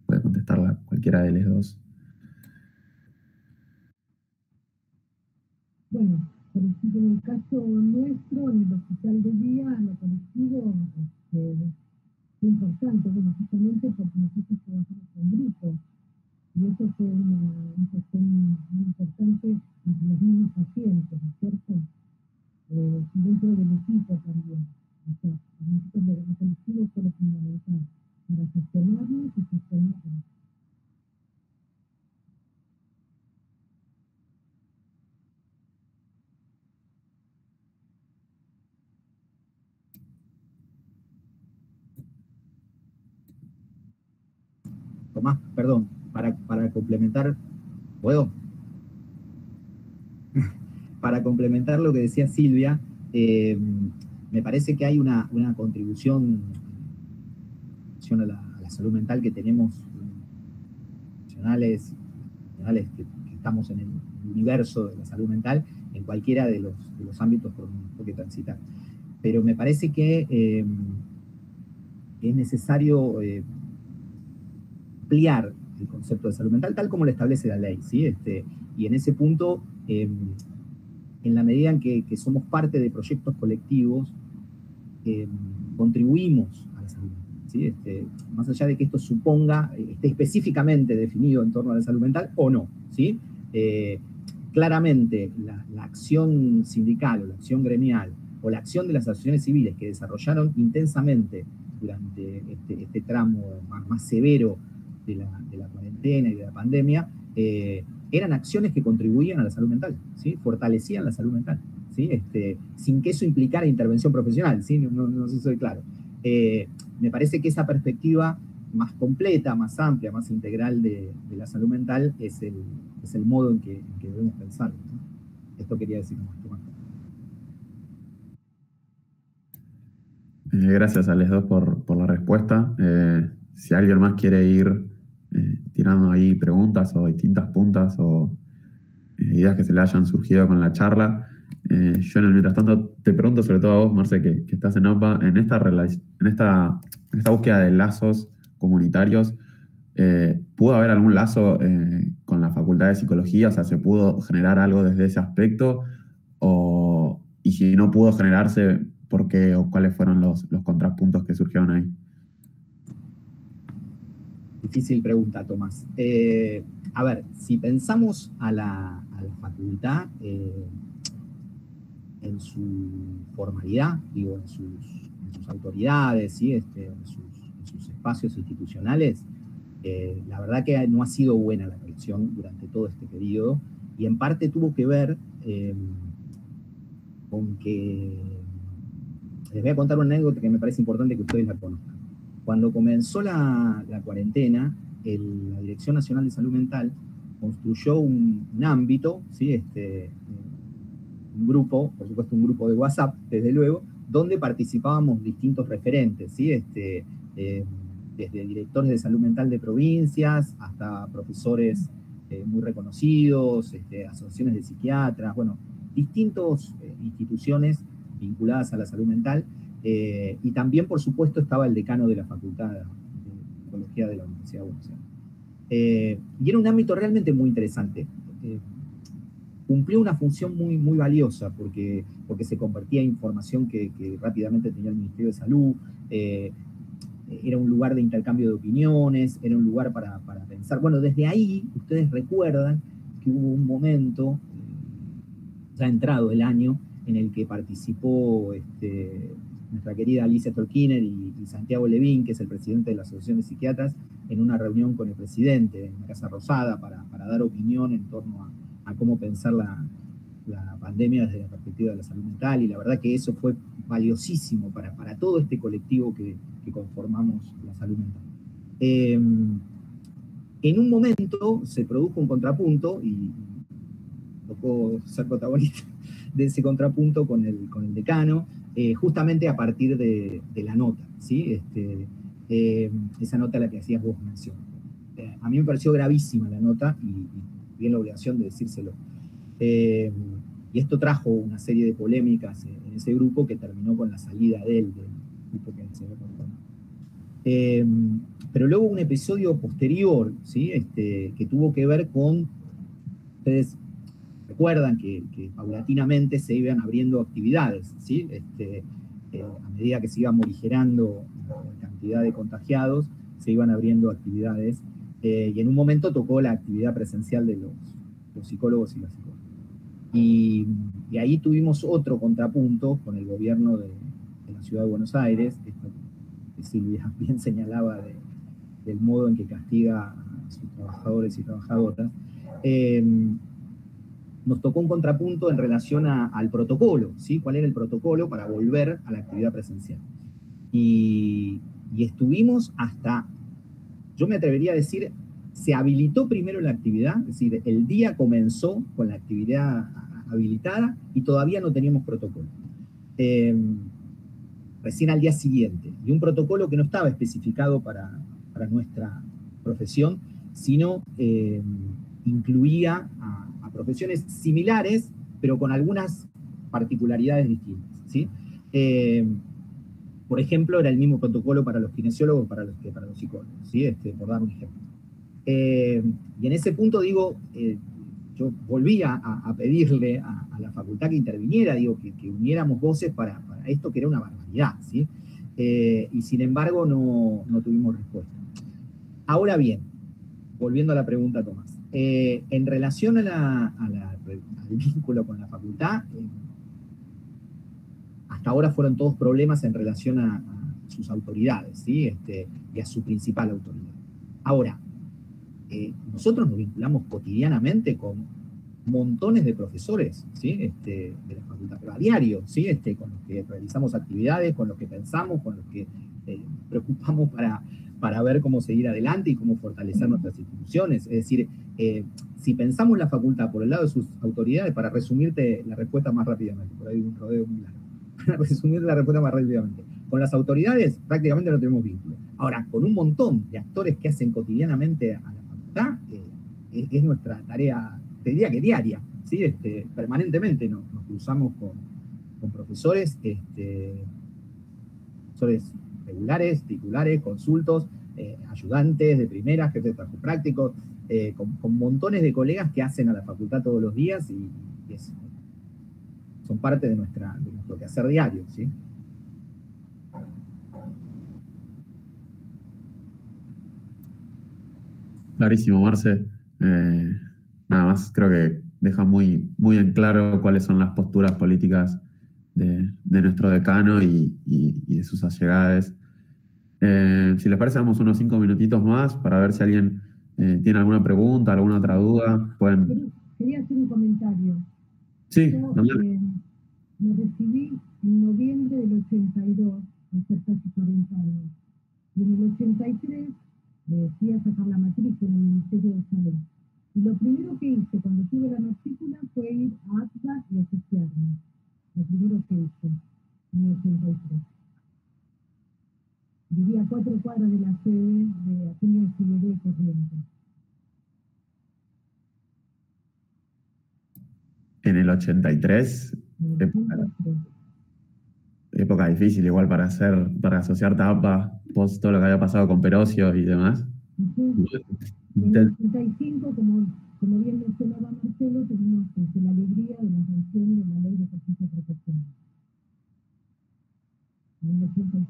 Puede contestarla cualquiera de los dos. Bueno, por ejemplo, en el caso nuestro, en el hospital de día, lo colectivo es importante, bueno, justamente porque nosotros trabajamos con grupos, y eso fue una cuestión muy importante entre los mismos pacientes, ¿no es cierto? Y dentro del equipo también. O sea, para nosotros lo colectivo fue lo fundamental para gestionarnos y gestionarnos. Tomás, perdón, para complementar, ¿puedo? Para complementar lo que decía Silvia, me parece que hay una contribución a la salud mental que tenemos profesionales que estamos en el universo de la salud mental, en cualquiera de los ámbitos por que transitar. Pero me parece que es necesario ampliar el concepto de salud mental tal como lo establece la ley, ¿sí? Y en ese punto, en la medida en que somos parte de proyectos colectivos, contribuimos a la salud mental, ¿sí? Más allá de que esto suponga, esté específicamente definido en torno a la salud mental o no, ¿sí? Claramente la acción sindical o la acción gremial o la acción de las asociaciones civiles que desarrollaron intensamente durante este tramo más severo de la cuarentena y de la pandemia, eran acciones que contribuían a la salud mental, ¿sí? Fortalecían la salud mental, ¿sí? Sin que eso implicara intervención profesional, ¿sí? No sé si soy claro. Me parece que esa perspectiva más completa, más amplia, más integral de la salud mental es el modo en que debemos pensar, ¿no? Esto quería decir más. Gracias a los dos por la respuesta. Si alguien más quiere ir tirando ahí preguntas o distintas puntas o ideas que se le hayan surgido con la charla, yo en el mientras tanto te pregunto sobre todo a vos, Marce, que estás en AMPA, en esta búsqueda de lazos comunitarios, ¿pudo haber algún lazo con la Facultad de Psicología? O sea, ¿se pudo generar algo desde ese aspecto? Y si no pudo generarse, ¿por qué o cuáles fueron los contrapuntos que surgieron ahí? Difícil pregunta, Tomás. A ver, si pensamos a la facultad en su formalidad, digo, en sus autoridades, ¿sí? En sus espacios institucionales, la verdad que no ha sido buena la relación durante todo este periodo, y en parte tuvo que ver con que... Les voy a contar una anécdota que me parece importante que ustedes la conozcan. Cuando comenzó la cuarentena, la Dirección Nacional de Salud Mental construyó un ámbito, ¿sí? Un grupo, por supuesto un grupo de WhatsApp, desde luego, donde participábamos distintos referentes, ¿sí? Desde directores de salud mental de provincias hasta profesores muy reconocidos, asociaciones de psiquiatras, bueno, distintas instituciones vinculadas a la salud mental, y también, por supuesto, estaba el decano de la Facultad de Psicología de la Universidad de Buenos Aires. Y era un ámbito realmente muy interesante. Cumplió una función muy valiosa porque se compartía información que rápidamente tenía el Ministerio de Salud, era un lugar de intercambio de opiniones, era un lugar para pensar. Bueno, desde ahí, ustedes recuerdan que hubo un momento, ya entrado el año, en el que participó nuestra querida Alicia Tolkiner y Santiago Levín, que es el presidente de la Asociación de Psiquiatras, en una reunión con el presidente en la Casa Rosada para dar opinión en torno a cómo pensar la pandemia desde la perspectiva de la salud mental, y la verdad que eso fue valiosísimo para todo este colectivo que conformamos la salud mental. En un momento se produjo un contrapunto y tocó ser protagonista de ese contrapunto con el decano, justamente a partir de la nota, ¿sí? Esa nota a la que hacías vos mención. A mí me pareció gravísima la nota y bien la obligación de decírselo. Y esto trajo una serie de polémicas en ese grupo que terminó con la salida de él, del grupo que se había contado. Pero luego un episodio posterior, ¿sí? Que tuvo que ver con, ustedes recuerdan que paulatinamente se iban abriendo actividades, ¿sí? A medida que se iba morigerando la cantidad de contagiados, se iban abriendo actividades, y en un momento tocó la actividad presencial de los psicólogos y las psicólogas. Y ahí tuvimos otro contrapunto con el gobierno de la Ciudad de Buenos Aires, esto que Silvia bien señalaba del modo en que castiga a sus trabajadores y trabajadoras. Nos tocó un contrapunto en relación al protocolo, ¿sí? ¿Cuál era el protocolo para volver a la actividad presencial? Y estuvimos hasta, yo me atrevería a decir, se habilitó primero la actividad, es decir, el día comenzó con la actividad habilitada y todavía no teníamos protocolo. Recién al día siguiente, y un protocolo que no estaba especificado para nuestra profesión, sino incluía a profesiones similares, pero con algunas particularidades distintas, ¿sí? Por ejemplo, era el mismo protocolo para los kinesiólogos que para los psicólogos, ¿sí? Por dar un ejemplo. Y en ese punto, digo, yo volví a pedirle a la facultad que interviniera, digo, que uniéramos voces para esto que era una barbaridad, ¿sí? Y sin embargo no tuvimos respuesta. Ahora bien, volviendo a la pregunta, Tomás, en relación al vínculo con la facultad, hasta ahora fueron todos problemas en relación a sus autoridades, ¿sí? Y a su principal autoridad. Ahora, nosotros nos vinculamos cotidianamente con montones de profesores, ¿sí? De la facultad, pero a diario, ¿sí? Con los que realizamos actividades, con los que pensamos, con los que preocupamos para ver cómo seguir adelante y cómo fortalecer nuestras instituciones. Es decir, si pensamos la facultad por el lado de sus autoridades, para resumirte la respuesta más rápidamente, por ahí un rodeo muy largo, para resumir la respuesta más rápidamente, con las autoridades prácticamente no tenemos vínculo. Ahora, con un montón de actores que hacen cotidianamente a la facultad, es nuestra tarea, te diría que diaria, ¿sí? Permanentemente nos cruzamos con profesores, profesores regulares, titulares, consultos, ayudantes de primera, jefes de trabajo prácticos, con montones de colegas que hacen a la facultad todos los días y son parte de nuestro quehacer diario, ¿sí? Clarísimo, Marce. Nada más, creo que deja muy, muy en claro cuáles son las posturas políticas de nuestro decano y de sus allegados. Si les parece, damos unos 5 minutitos más para ver si alguien tiene alguna pregunta, alguna otra duda. Quería hacer un comentario. Sí, Yo me recibí en noviembre del 82, hace casi 40 años. Y en el 83 fui a sacar la matrícula en el Ministerio de Salud. Y lo primero que hice cuando tuve la matrícula fue ir a ATLA y asociarme. Lo primero que hice en el 83. Vivía a 4 cuadras de la sede de Acuña y Figueroa y Corrientes. En el 83, época difícil igual para asociar TAPA, post todo lo que había pasado con Perocio y demás. En el 85, como bien mencionaba Marcelo, tuvimos la alegría de la sanción de la ley de ejercicio profesional. En el 85.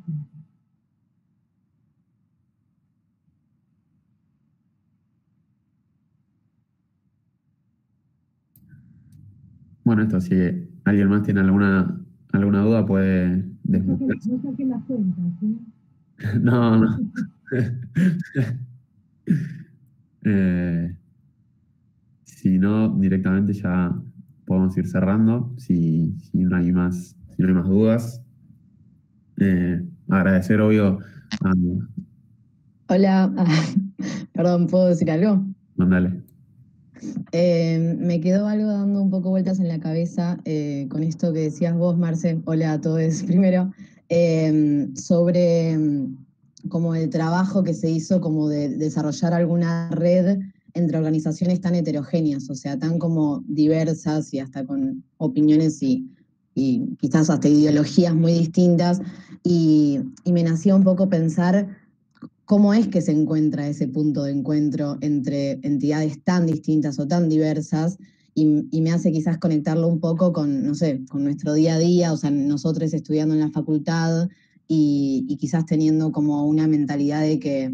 Bueno, esto, si alguien más tiene alguna duda, puede desbloquear. No saquen las cuentas, ¿sí? No. Si no, directamente ya podemos ir cerrando. Si no hay más dudas. Agradecer, obvio, Hola, Perdón, ¿puedo decir algo? Mándale. Me quedó algo dando un poco vueltas en la cabeza con esto que decías vos, Marce, hola a todos primero, sobre como el trabajo que se hizo como de desarrollar alguna red entre organizaciones tan heterogéneas, o sea, tan como diversas y hasta con opiniones y quizás hasta ideologías muy distintas, y me nació un poco pensar cómo es que se encuentra ese punto de encuentro entre entidades tan distintas o tan diversas y me hace quizás conectarlo un poco con, no sé, con nuestro día a día, o sea, nosotros estudiando en la facultad y quizás teniendo como una mentalidad de que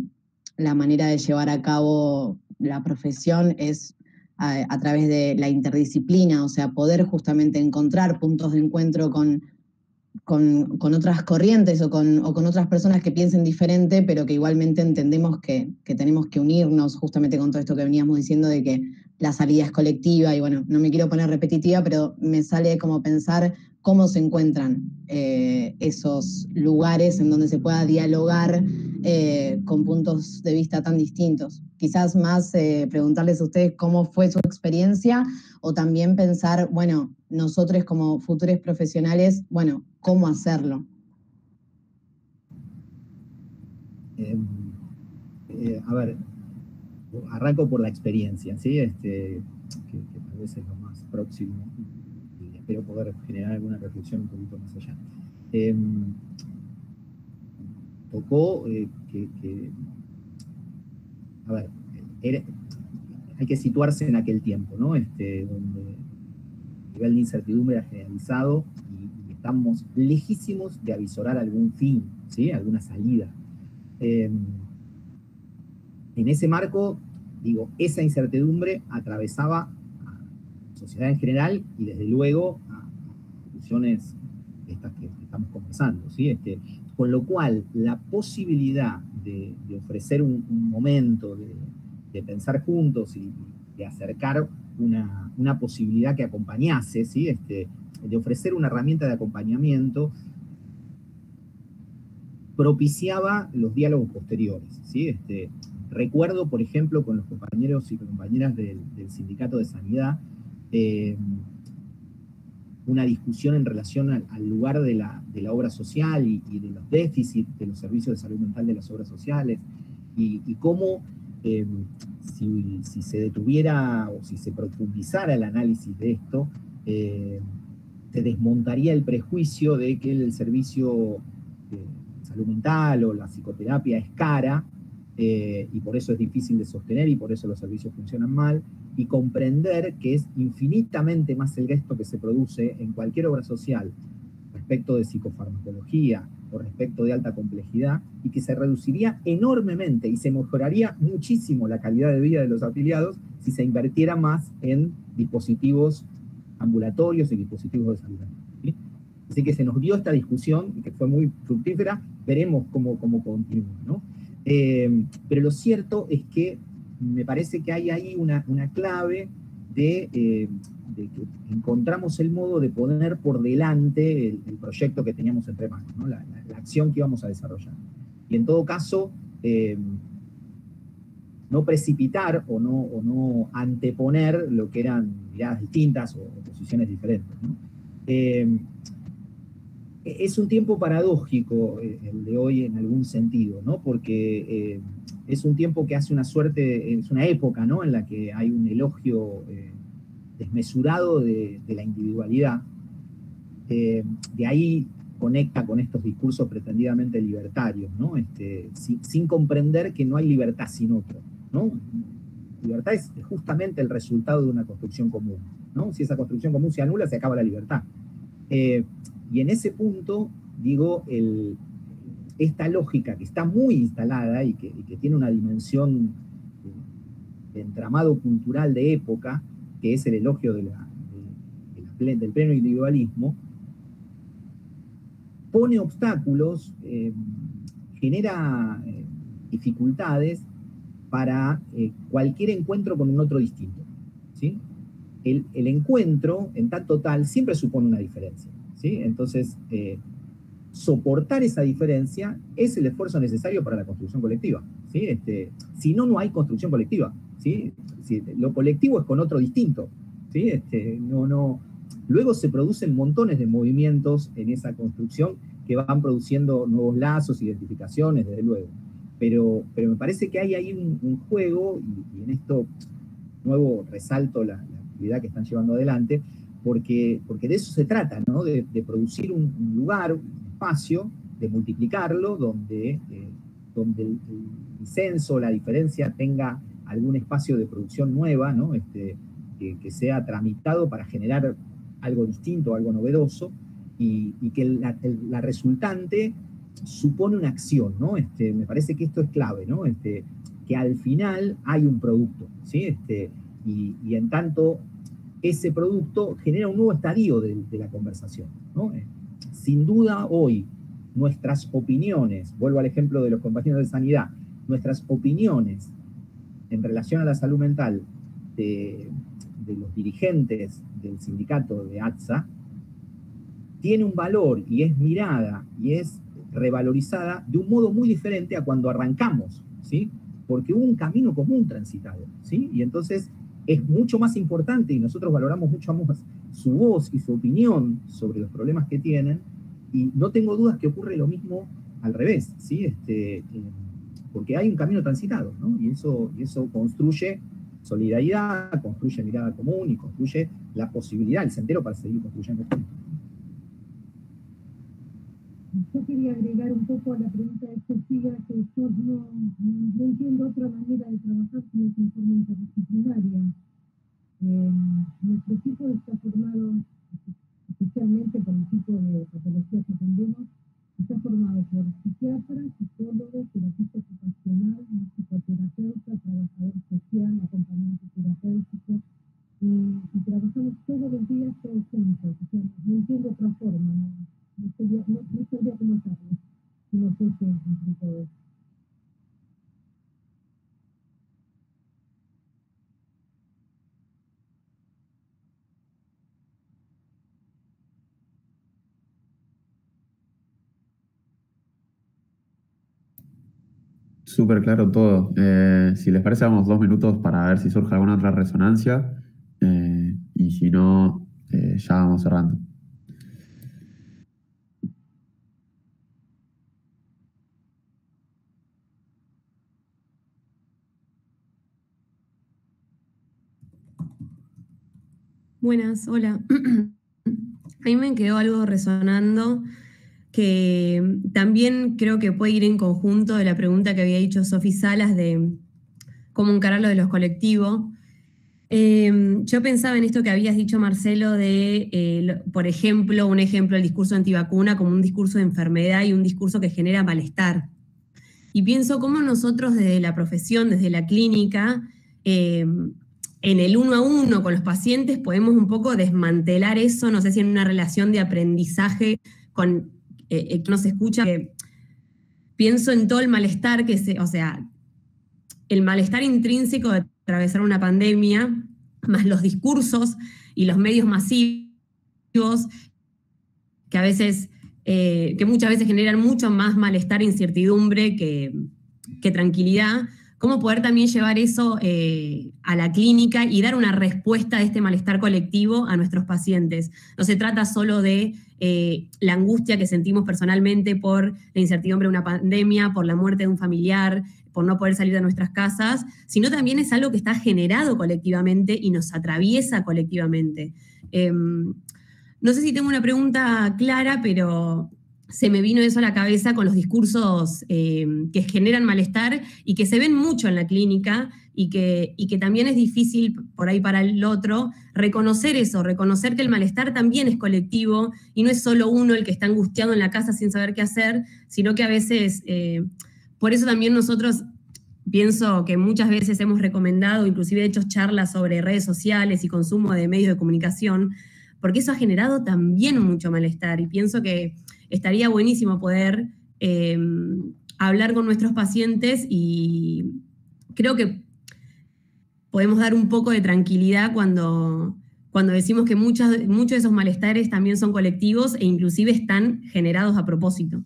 la manera de llevar a cabo la profesión es a través de la interdisciplina, o sea, poder justamente encontrar puntos de encuentro con otras corrientes o con otras personas que piensen diferente, pero que igualmente entendemos que tenemos que unirnos justamente con todo esto que veníamos diciendo de que la salida es colectiva y bueno, no me quiero poner repetitiva, pero me sale como pensar cómo se encuentran esos lugares en donde se pueda dialogar con puntos de vista tan distintos. Quizás más preguntarles a ustedes cómo fue su experiencia o también pensar, bueno, nosotros como futuros profesionales, bueno, ¿cómo hacerlo? A ver, arranco por la experiencia, ¿sí? Que tal vez es lo más próximo y espero poder generar alguna reflexión un poquito más allá. Tocó a ver, hay que situarse en aquel tiempo, ¿no? Donde el nivel de incertidumbre era generalizado y estamos lejísimos de avisorar algún fin, ¿sí? Alguna salida. En ese marco, digo, esa incertidumbre atravesaba a la sociedad en general y desde luego a instituciones estas que estamos conversando, ¿sí? Con lo cual, la posibilidad de ofrecer un momento, de pensar juntos y de acercar una posibilidad que acompañase, ¿sí? De ofrecer una herramienta de acompañamiento, propiciaba los diálogos posteriores, ¿sí? Recuerdo, por ejemplo, con los compañeros y compañeras del Sindicato de Sanidad, una discusión en relación al lugar de la obra social y de los déficits de los servicios de salud mental de las obras sociales, y cómo si se detuviera o si se profundizara el análisis de esto, se desmontaría el prejuicio de que el servicio de salud mental o la psicoterapia es cara, y por eso es difícil de sostener y por eso los servicios funcionan mal, y comprender que es infinitamente más el gasto que se produce en cualquier obra social respecto de psicofarmacología o respecto de alta complejidad, y que se reduciría enormemente y se mejoraría muchísimo la calidad de vida de los afiliados si se invirtiera más en dispositivos ambulatorios y dispositivos de salud. ¿Sí? Así que se nos dio esta discusión, que fue muy fructífera, veremos cómo continúa, ¿no? Pero lo cierto es que me parece que hay ahí una clave de que encontramos el modo de poner por delante el proyecto que teníamos entre manos, ¿no? La acción que íbamos a desarrollar. Y en todo caso, no precipitar o no anteponer lo que eran miradas distintas o posiciones diferentes, ¿no? Es un tiempo paradójico el de hoy en algún sentido, ¿no? Porque es un tiempo que hace una suerte, es una época, ¿no? En la que hay un elogio desmesurado de la individualidad. De ahí conecta con estos discursos pretendidamente libertarios, ¿no? Sin comprender que no hay libertad sin otro, ¿no? Libertad es justamente el resultado de una construcción común, ¿no? Si esa construcción común se anula, se acaba la libertad. Y en ese punto, digo, esta lógica que está muy instalada y que tiene una dimensión de entramado cultural de época, que es el elogio del pleno individualismo, pone obstáculos, genera dificultades para cualquier encuentro con un otro distinto, ¿sí? El encuentro, en tanto tal, siempre supone una diferencia, ¿sí? Entonces, soportar esa diferencia es el esfuerzo necesario para la construcción colectiva, ¿sí? ¿sí? Si no, no hay construcción colectiva, ¿sí? Si lo colectivo es con otro distinto, ¿sí? Luego se producen montones de movimientos en esa construcción que van produciendo nuevos lazos, identificaciones, desde luego. Pero me parece que hay ahí un juego, y en esto nuevo resalto la actividad que están llevando adelante, porque de eso se trata, ¿no? De producir un lugar, un espacio, de multiplicarlo, donde el disenso, la diferencia tenga algún espacio de producción nueva, ¿no? Que sea tramitado para generar algo distinto, algo novedoso, y que la resultante supone una acción, ¿no? Me parece que esto es clave, ¿no? Que al final hay un producto, ¿sí? Y en tanto ese producto genera un nuevo estadio de la conversación, ¿no? Sin duda hoy nuestras opiniones, vuelvo al ejemplo de los compañeros de sanidad, nuestras opiniones en relación a la salud mental de los dirigentes del sindicato de ATSA tiene un valor y es mirada y es revalorizada de un modo muy diferente a cuando arrancamos, ¿sí? Porque hubo un camino común transitado, ¿sí? Y entonces es mucho más importante, y nosotros valoramos mucho más su voz y su opinión sobre los problemas que tienen, y no tengo dudas que ocurre lo mismo al revés, ¿sí? Porque hay un camino transitado, ¿no? Y eso construye solidaridad, construye mirada común y construye la posibilidad, el sendero para seguir construyendo juntos. Yo quería agregar un poco a la pregunta de Sofía, que yo no entiendo otra manera de trabajar que no es en forma interdisciplinaria. Nuestro equipo está formado, especialmente por el tipo de patologías que atendemos, está formado por psiquiatras, psicólogos, terapista ocupacional, psicoterapeuta, trabajador social, acompañante terapéutico, y trabajamos todos los días todos juntos. O sea, no entiendo otra forma, no sabría cómo hacerlo si no fuese entre todos. Súper claro todo. Si les parece, damos 2 minutos para ver si surge alguna otra resonancia. Y si no, ya vamos cerrando. Buenas, hola. A mí me quedó algo resonando que también creo que puede ir en conjunto de la pregunta que había dicho Sofi Salas de cómo encarar lo de los colectivos. Yo pensaba en esto que habías dicho, Marcelo, de, por ejemplo, un ejemplo, el discurso antivacuna como un discurso de enfermedad y un discurso que genera malestar. Y pienso cómo nosotros desde la profesión, desde la clínica, en el 1 a 1 con los pacientes podemos un poco desmantelar eso, no sé si en una relación de aprendizaje con que nos escucha. Pienso en todo el malestar o sea, el malestar intrínseco de atravesar una pandemia, más los discursos y los medios masivos que a veces, que muchas veces generan mucho más malestar e incertidumbre que tranquilidad. Cómo poder también llevar eso a la clínica y dar una respuesta a este malestar colectivo a nuestros pacientes. No se trata solo de la angustia que sentimos personalmente por la incertidumbre de una pandemia, por la muerte de un familiar, por no poder salir de nuestras casas, sino también es algo que está generado colectivamente y nos atraviesa colectivamente. No sé si tengo una pregunta clara, pero se me vino eso a la cabeza con los discursos que generan malestar y que se ven mucho en la clínica y que también es difícil por ahí para el otro reconocer eso, reconocer que el malestar también es colectivo y no es solo uno el que está angustiado en la casa sin saber qué hacer, sino que a veces, por eso también nosotros pienso que muchas veces hemos recomendado, inclusive hecho charlas sobre redes sociales y consumo de medios de comunicación, porque eso ha generado también mucho malestar y pienso que estaría buenísimo poder hablar con nuestros pacientes y creo que podemos dar un poco de tranquilidad cuando decimos que muchos de esos malestares también son colectivos e inclusive están generados a propósito.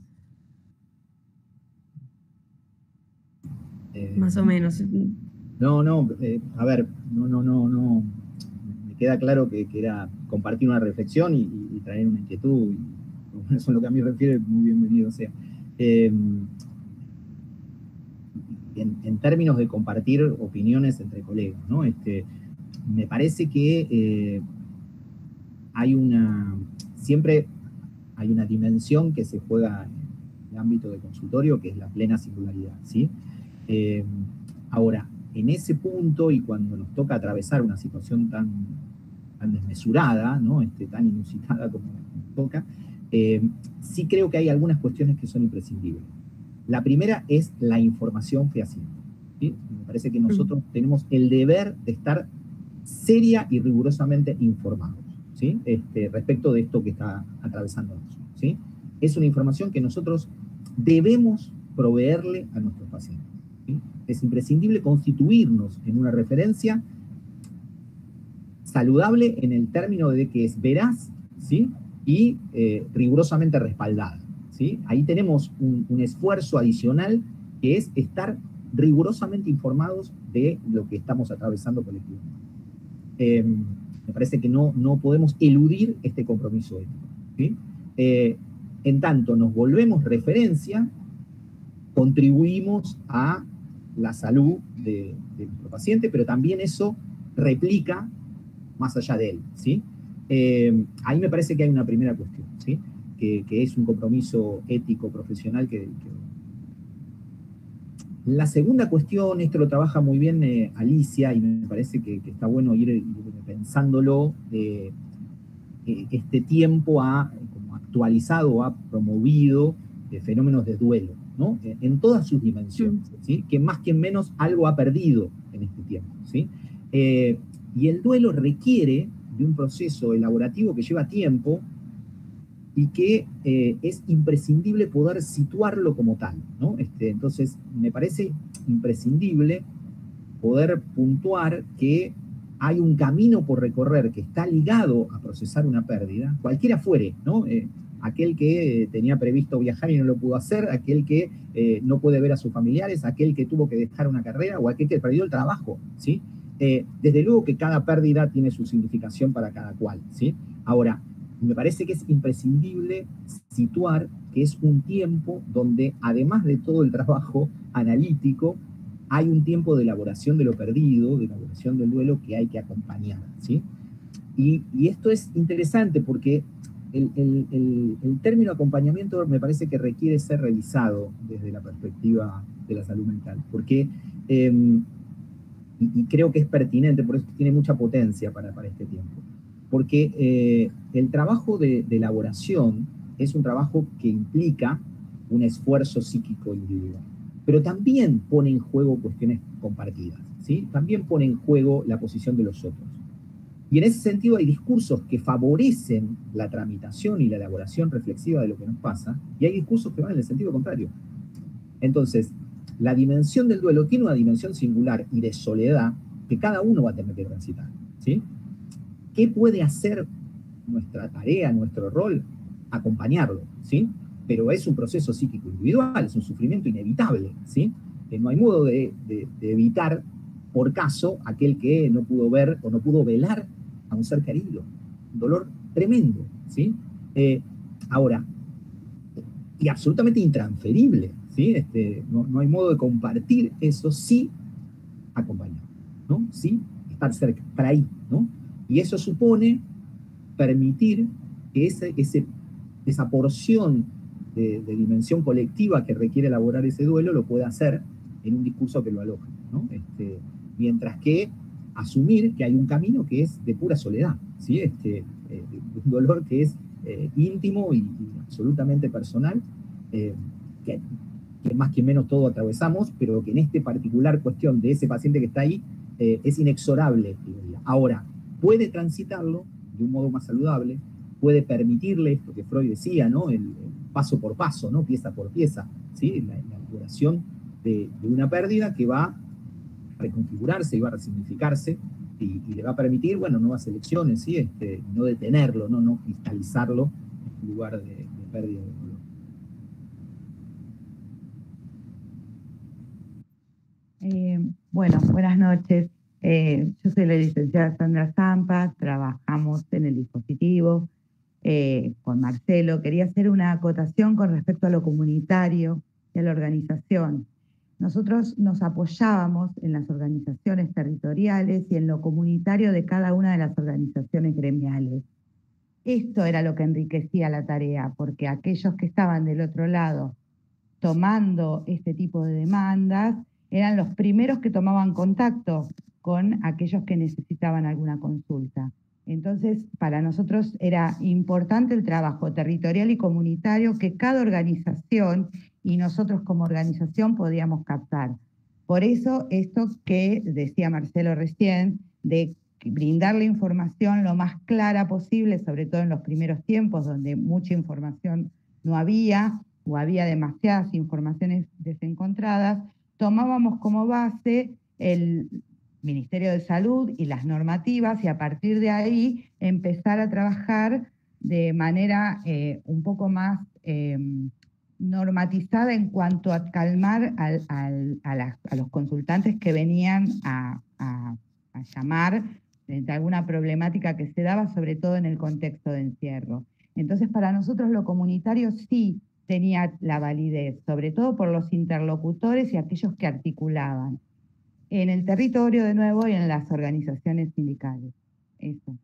Más o menos. A ver, no. Me queda claro que era compartir una reflexión y traer una inquietud, y eso es lo que a mí refiere, muy bienvenido sea. En términos de compartir opiniones entre colegas, ¿no? Me parece que siempre hay una dimensión que se juega en el ámbito de consultorio, que es la plena singularidad, ¿sí? Ahora, en ese punto, y cuando nos toca atravesar una situación tan desmesurada, ¿no? Tan inusitada como nos toca, sí creo que hay algunas cuestiones que son imprescindibles. La primera es la información fehaciente, ¿sí? Me parece que nosotros tenemos el deber de estar seria y rigurosamente informados, ¿sí? Respecto de esto que está atravesándonos, ¿sí? Es una información que nosotros debemos proveerle a nuestros pacientes, ¿sí? Es imprescindible constituirnos en una referencia saludable en el término de que es veraz, ¿sí? Y rigurosamente respaldada, ¿sí? Ahí tenemos un esfuerzo adicional, que es estar rigurosamente informados de lo que estamos atravesando colectivamente. Me parece que no podemos eludir este compromiso ético, ¿sí? En tanto nos volvemos referencia, contribuimos a la salud de nuestro paciente, pero también eso replica más allá de él, ¿sí? Ahí me parece que hay una primera cuestión, ¿sí? Que es un compromiso ético, profesional La segunda cuestión, esto lo trabaja muy bien Alicia, y me parece que está bueno ir pensándolo. Este tiempo ha como actualizado, ha promovido fenómenos de duelo, ¿no? En todas sus dimensiones, ¿sí? Que más que menos algo ha perdido en este tiempo, ¿sí? Y el duelo requiere de un proceso elaborativo que lleva tiempo y que es imprescindible poder situarlo como tal, ¿no? Entonces, me parece imprescindible poder puntuar que hay un camino por recorrer que está ligado a procesar una pérdida, cualquiera fuere, ¿no? Aquel que tenía previsto viajar y no lo pudo hacer, aquel que no puede ver a sus familiares, aquel que tuvo que dejar una carrera, o aquel que perdió el trabajo, ¿sí? Desde luego que cada pérdida tiene su significación para cada cual, ¿sí? Ahora, me parece que es imprescindible situar que es un tiempo donde, además de todo el trabajo analítico, hay un tiempo de elaboración de lo perdido, de elaboración del duelo, que hay que acompañar, ¿sí? Y esto es interesante porque el término acompañamiento me parece que requiere ser revisado desde la perspectiva de la salud mental, porque, y creo que es pertinente, por eso tiene mucha potencia para este tiempo, porque el trabajo de elaboración es un trabajo que implica un esfuerzo psíquico individual, pero también pone en juego cuestiones compartidas, ¿sí? También pone en juego la posición de los otros. Y en ese sentido hay discursos que favorecen la tramitación y la elaboración reflexiva de lo que nos pasa, y hay discursos que van en el sentido contrario. Entonces, la dimensión del duelo tiene una dimensión singular y de soledad que cada uno va a tener que transitar, ¿sí? ¿Qué puede hacer nuestra tarea, nuestro rol? Acompañarlo, ¿sí? Pero es un proceso psíquico individual, es un sufrimiento inevitable, ¿sí? No hay modo de evitar, por caso, aquel que no pudo ver o no pudo velar a un ser querido. Un dolor tremendo, ¿sí? Ahora, y absolutamente intransferible, ¿sí? No hay modo de compartir eso, sí acompañar, ¿no? Sí estar cerca, estar ahí, ¿no? Y eso supone permitir que esa porción de dimensión colectiva que requiere elaborar ese duelo lo pueda hacer en un discurso que lo aloje, ¿no? Mientras que asumir que hay un camino que es de pura soledad, ¿sí? Un dolor que es íntimo y absolutamente personal, que más que menos todos atravesamos, pero que en esta particular cuestión de ese paciente que está ahí es inexorable. Ahora, puede transitarlo de un modo más saludable, puede permitirle esto que Freud decía, ¿no? El paso por paso, ¿no? Pieza por pieza, ¿sí? La elaboración de una pérdida que va a reconfigurarse y va a resignificarse y le va a permitir, bueno, nuevas elecciones, ¿sí? No detenerlo, no cristalizarlo en lugar de pérdida de dolor. Bueno, buenas noches. Yo soy la licenciada Sandra Zampa, trabajamos en el dispositivo con Marcelo. Quería hacer una acotación con respecto a lo comunitario y a la organización. Nosotros nos apoyábamos en las organizaciones territoriales y en lo comunitario de cada una de las organizaciones gremiales. Esto era lo que enriquecía la tarea, porque aquellos que estaban del otro lado tomando este tipo de demandas eran los primeros que tomaban contacto con aquellos que necesitaban alguna consulta. Entonces, para nosotros era importante el trabajo territorial y comunitario que cada organización y nosotros como organización podíamos captar. Por eso, esto que decía Marcelo recién, de brindar la información lo más clara posible, sobre todo en los primeros tiempos, donde mucha información no había, o había demasiadas informaciones desencontradas, tomábamos como base el Ministerio de Salud y las normativas, y a partir de ahí empezar a trabajar de manera un poco más normatizada en cuanto a calmar a los consultantes que venían a llamar frente a alguna problemática que se daba, sobre todo en el contexto de encierro. Entonces, para nosotros lo comunitario sí tenía la validez, sobre todo por los interlocutores y aquellos que articulaban en el territorio de nuevo y en las organizaciones sindicales. Eso.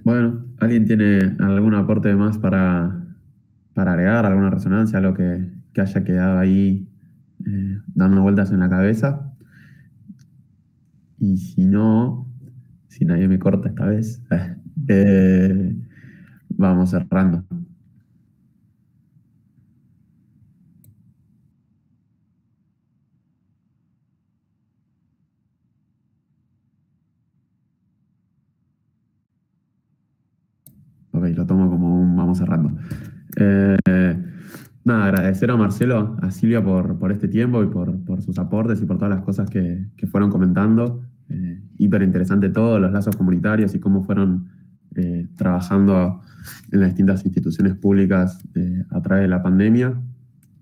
Bueno, ¿alguien tiene algún aporte más para agregar, alguna resonancia, algo que haya quedado ahí dando vueltas en la cabeza? Y si no, si nadie me corta esta vez, vamos cerrando. Ok, lo tomo como un vamos cerrando. Nada, agradecer a Marcelo, a Silvia por este tiempo y por sus aportes y por todas las cosas que fueron comentando. Hiper interesante todo, los lazos comunitarios y cómo fueron trabajando en las distintas instituciones públicas a través de la pandemia.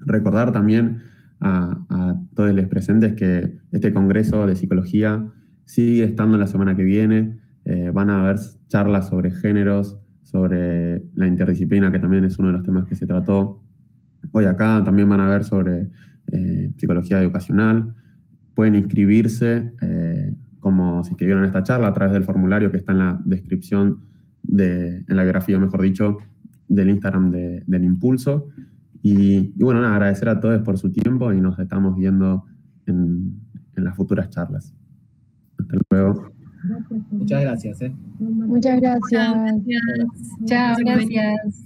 Recordar también a todos los presentes que este Congreso de Psicología sigue estando la semana que viene. Van a haber charlas sobre géneros, sobre la interdisciplina, que también es uno de los temas que se trató hoy acá. También van a ver sobre psicología educacional. Pueden inscribirse, como se inscribieron en esta charla, a través del formulario que está en la descripción, en la biografía, mejor dicho, del Instagram del Impulso. Y bueno, nada, agradecer a todos por su tiempo y nos estamos viendo en las futuras charlas. Hasta luego. Muchas gracias. Muchas gracias. Gracias. Chao, gracias.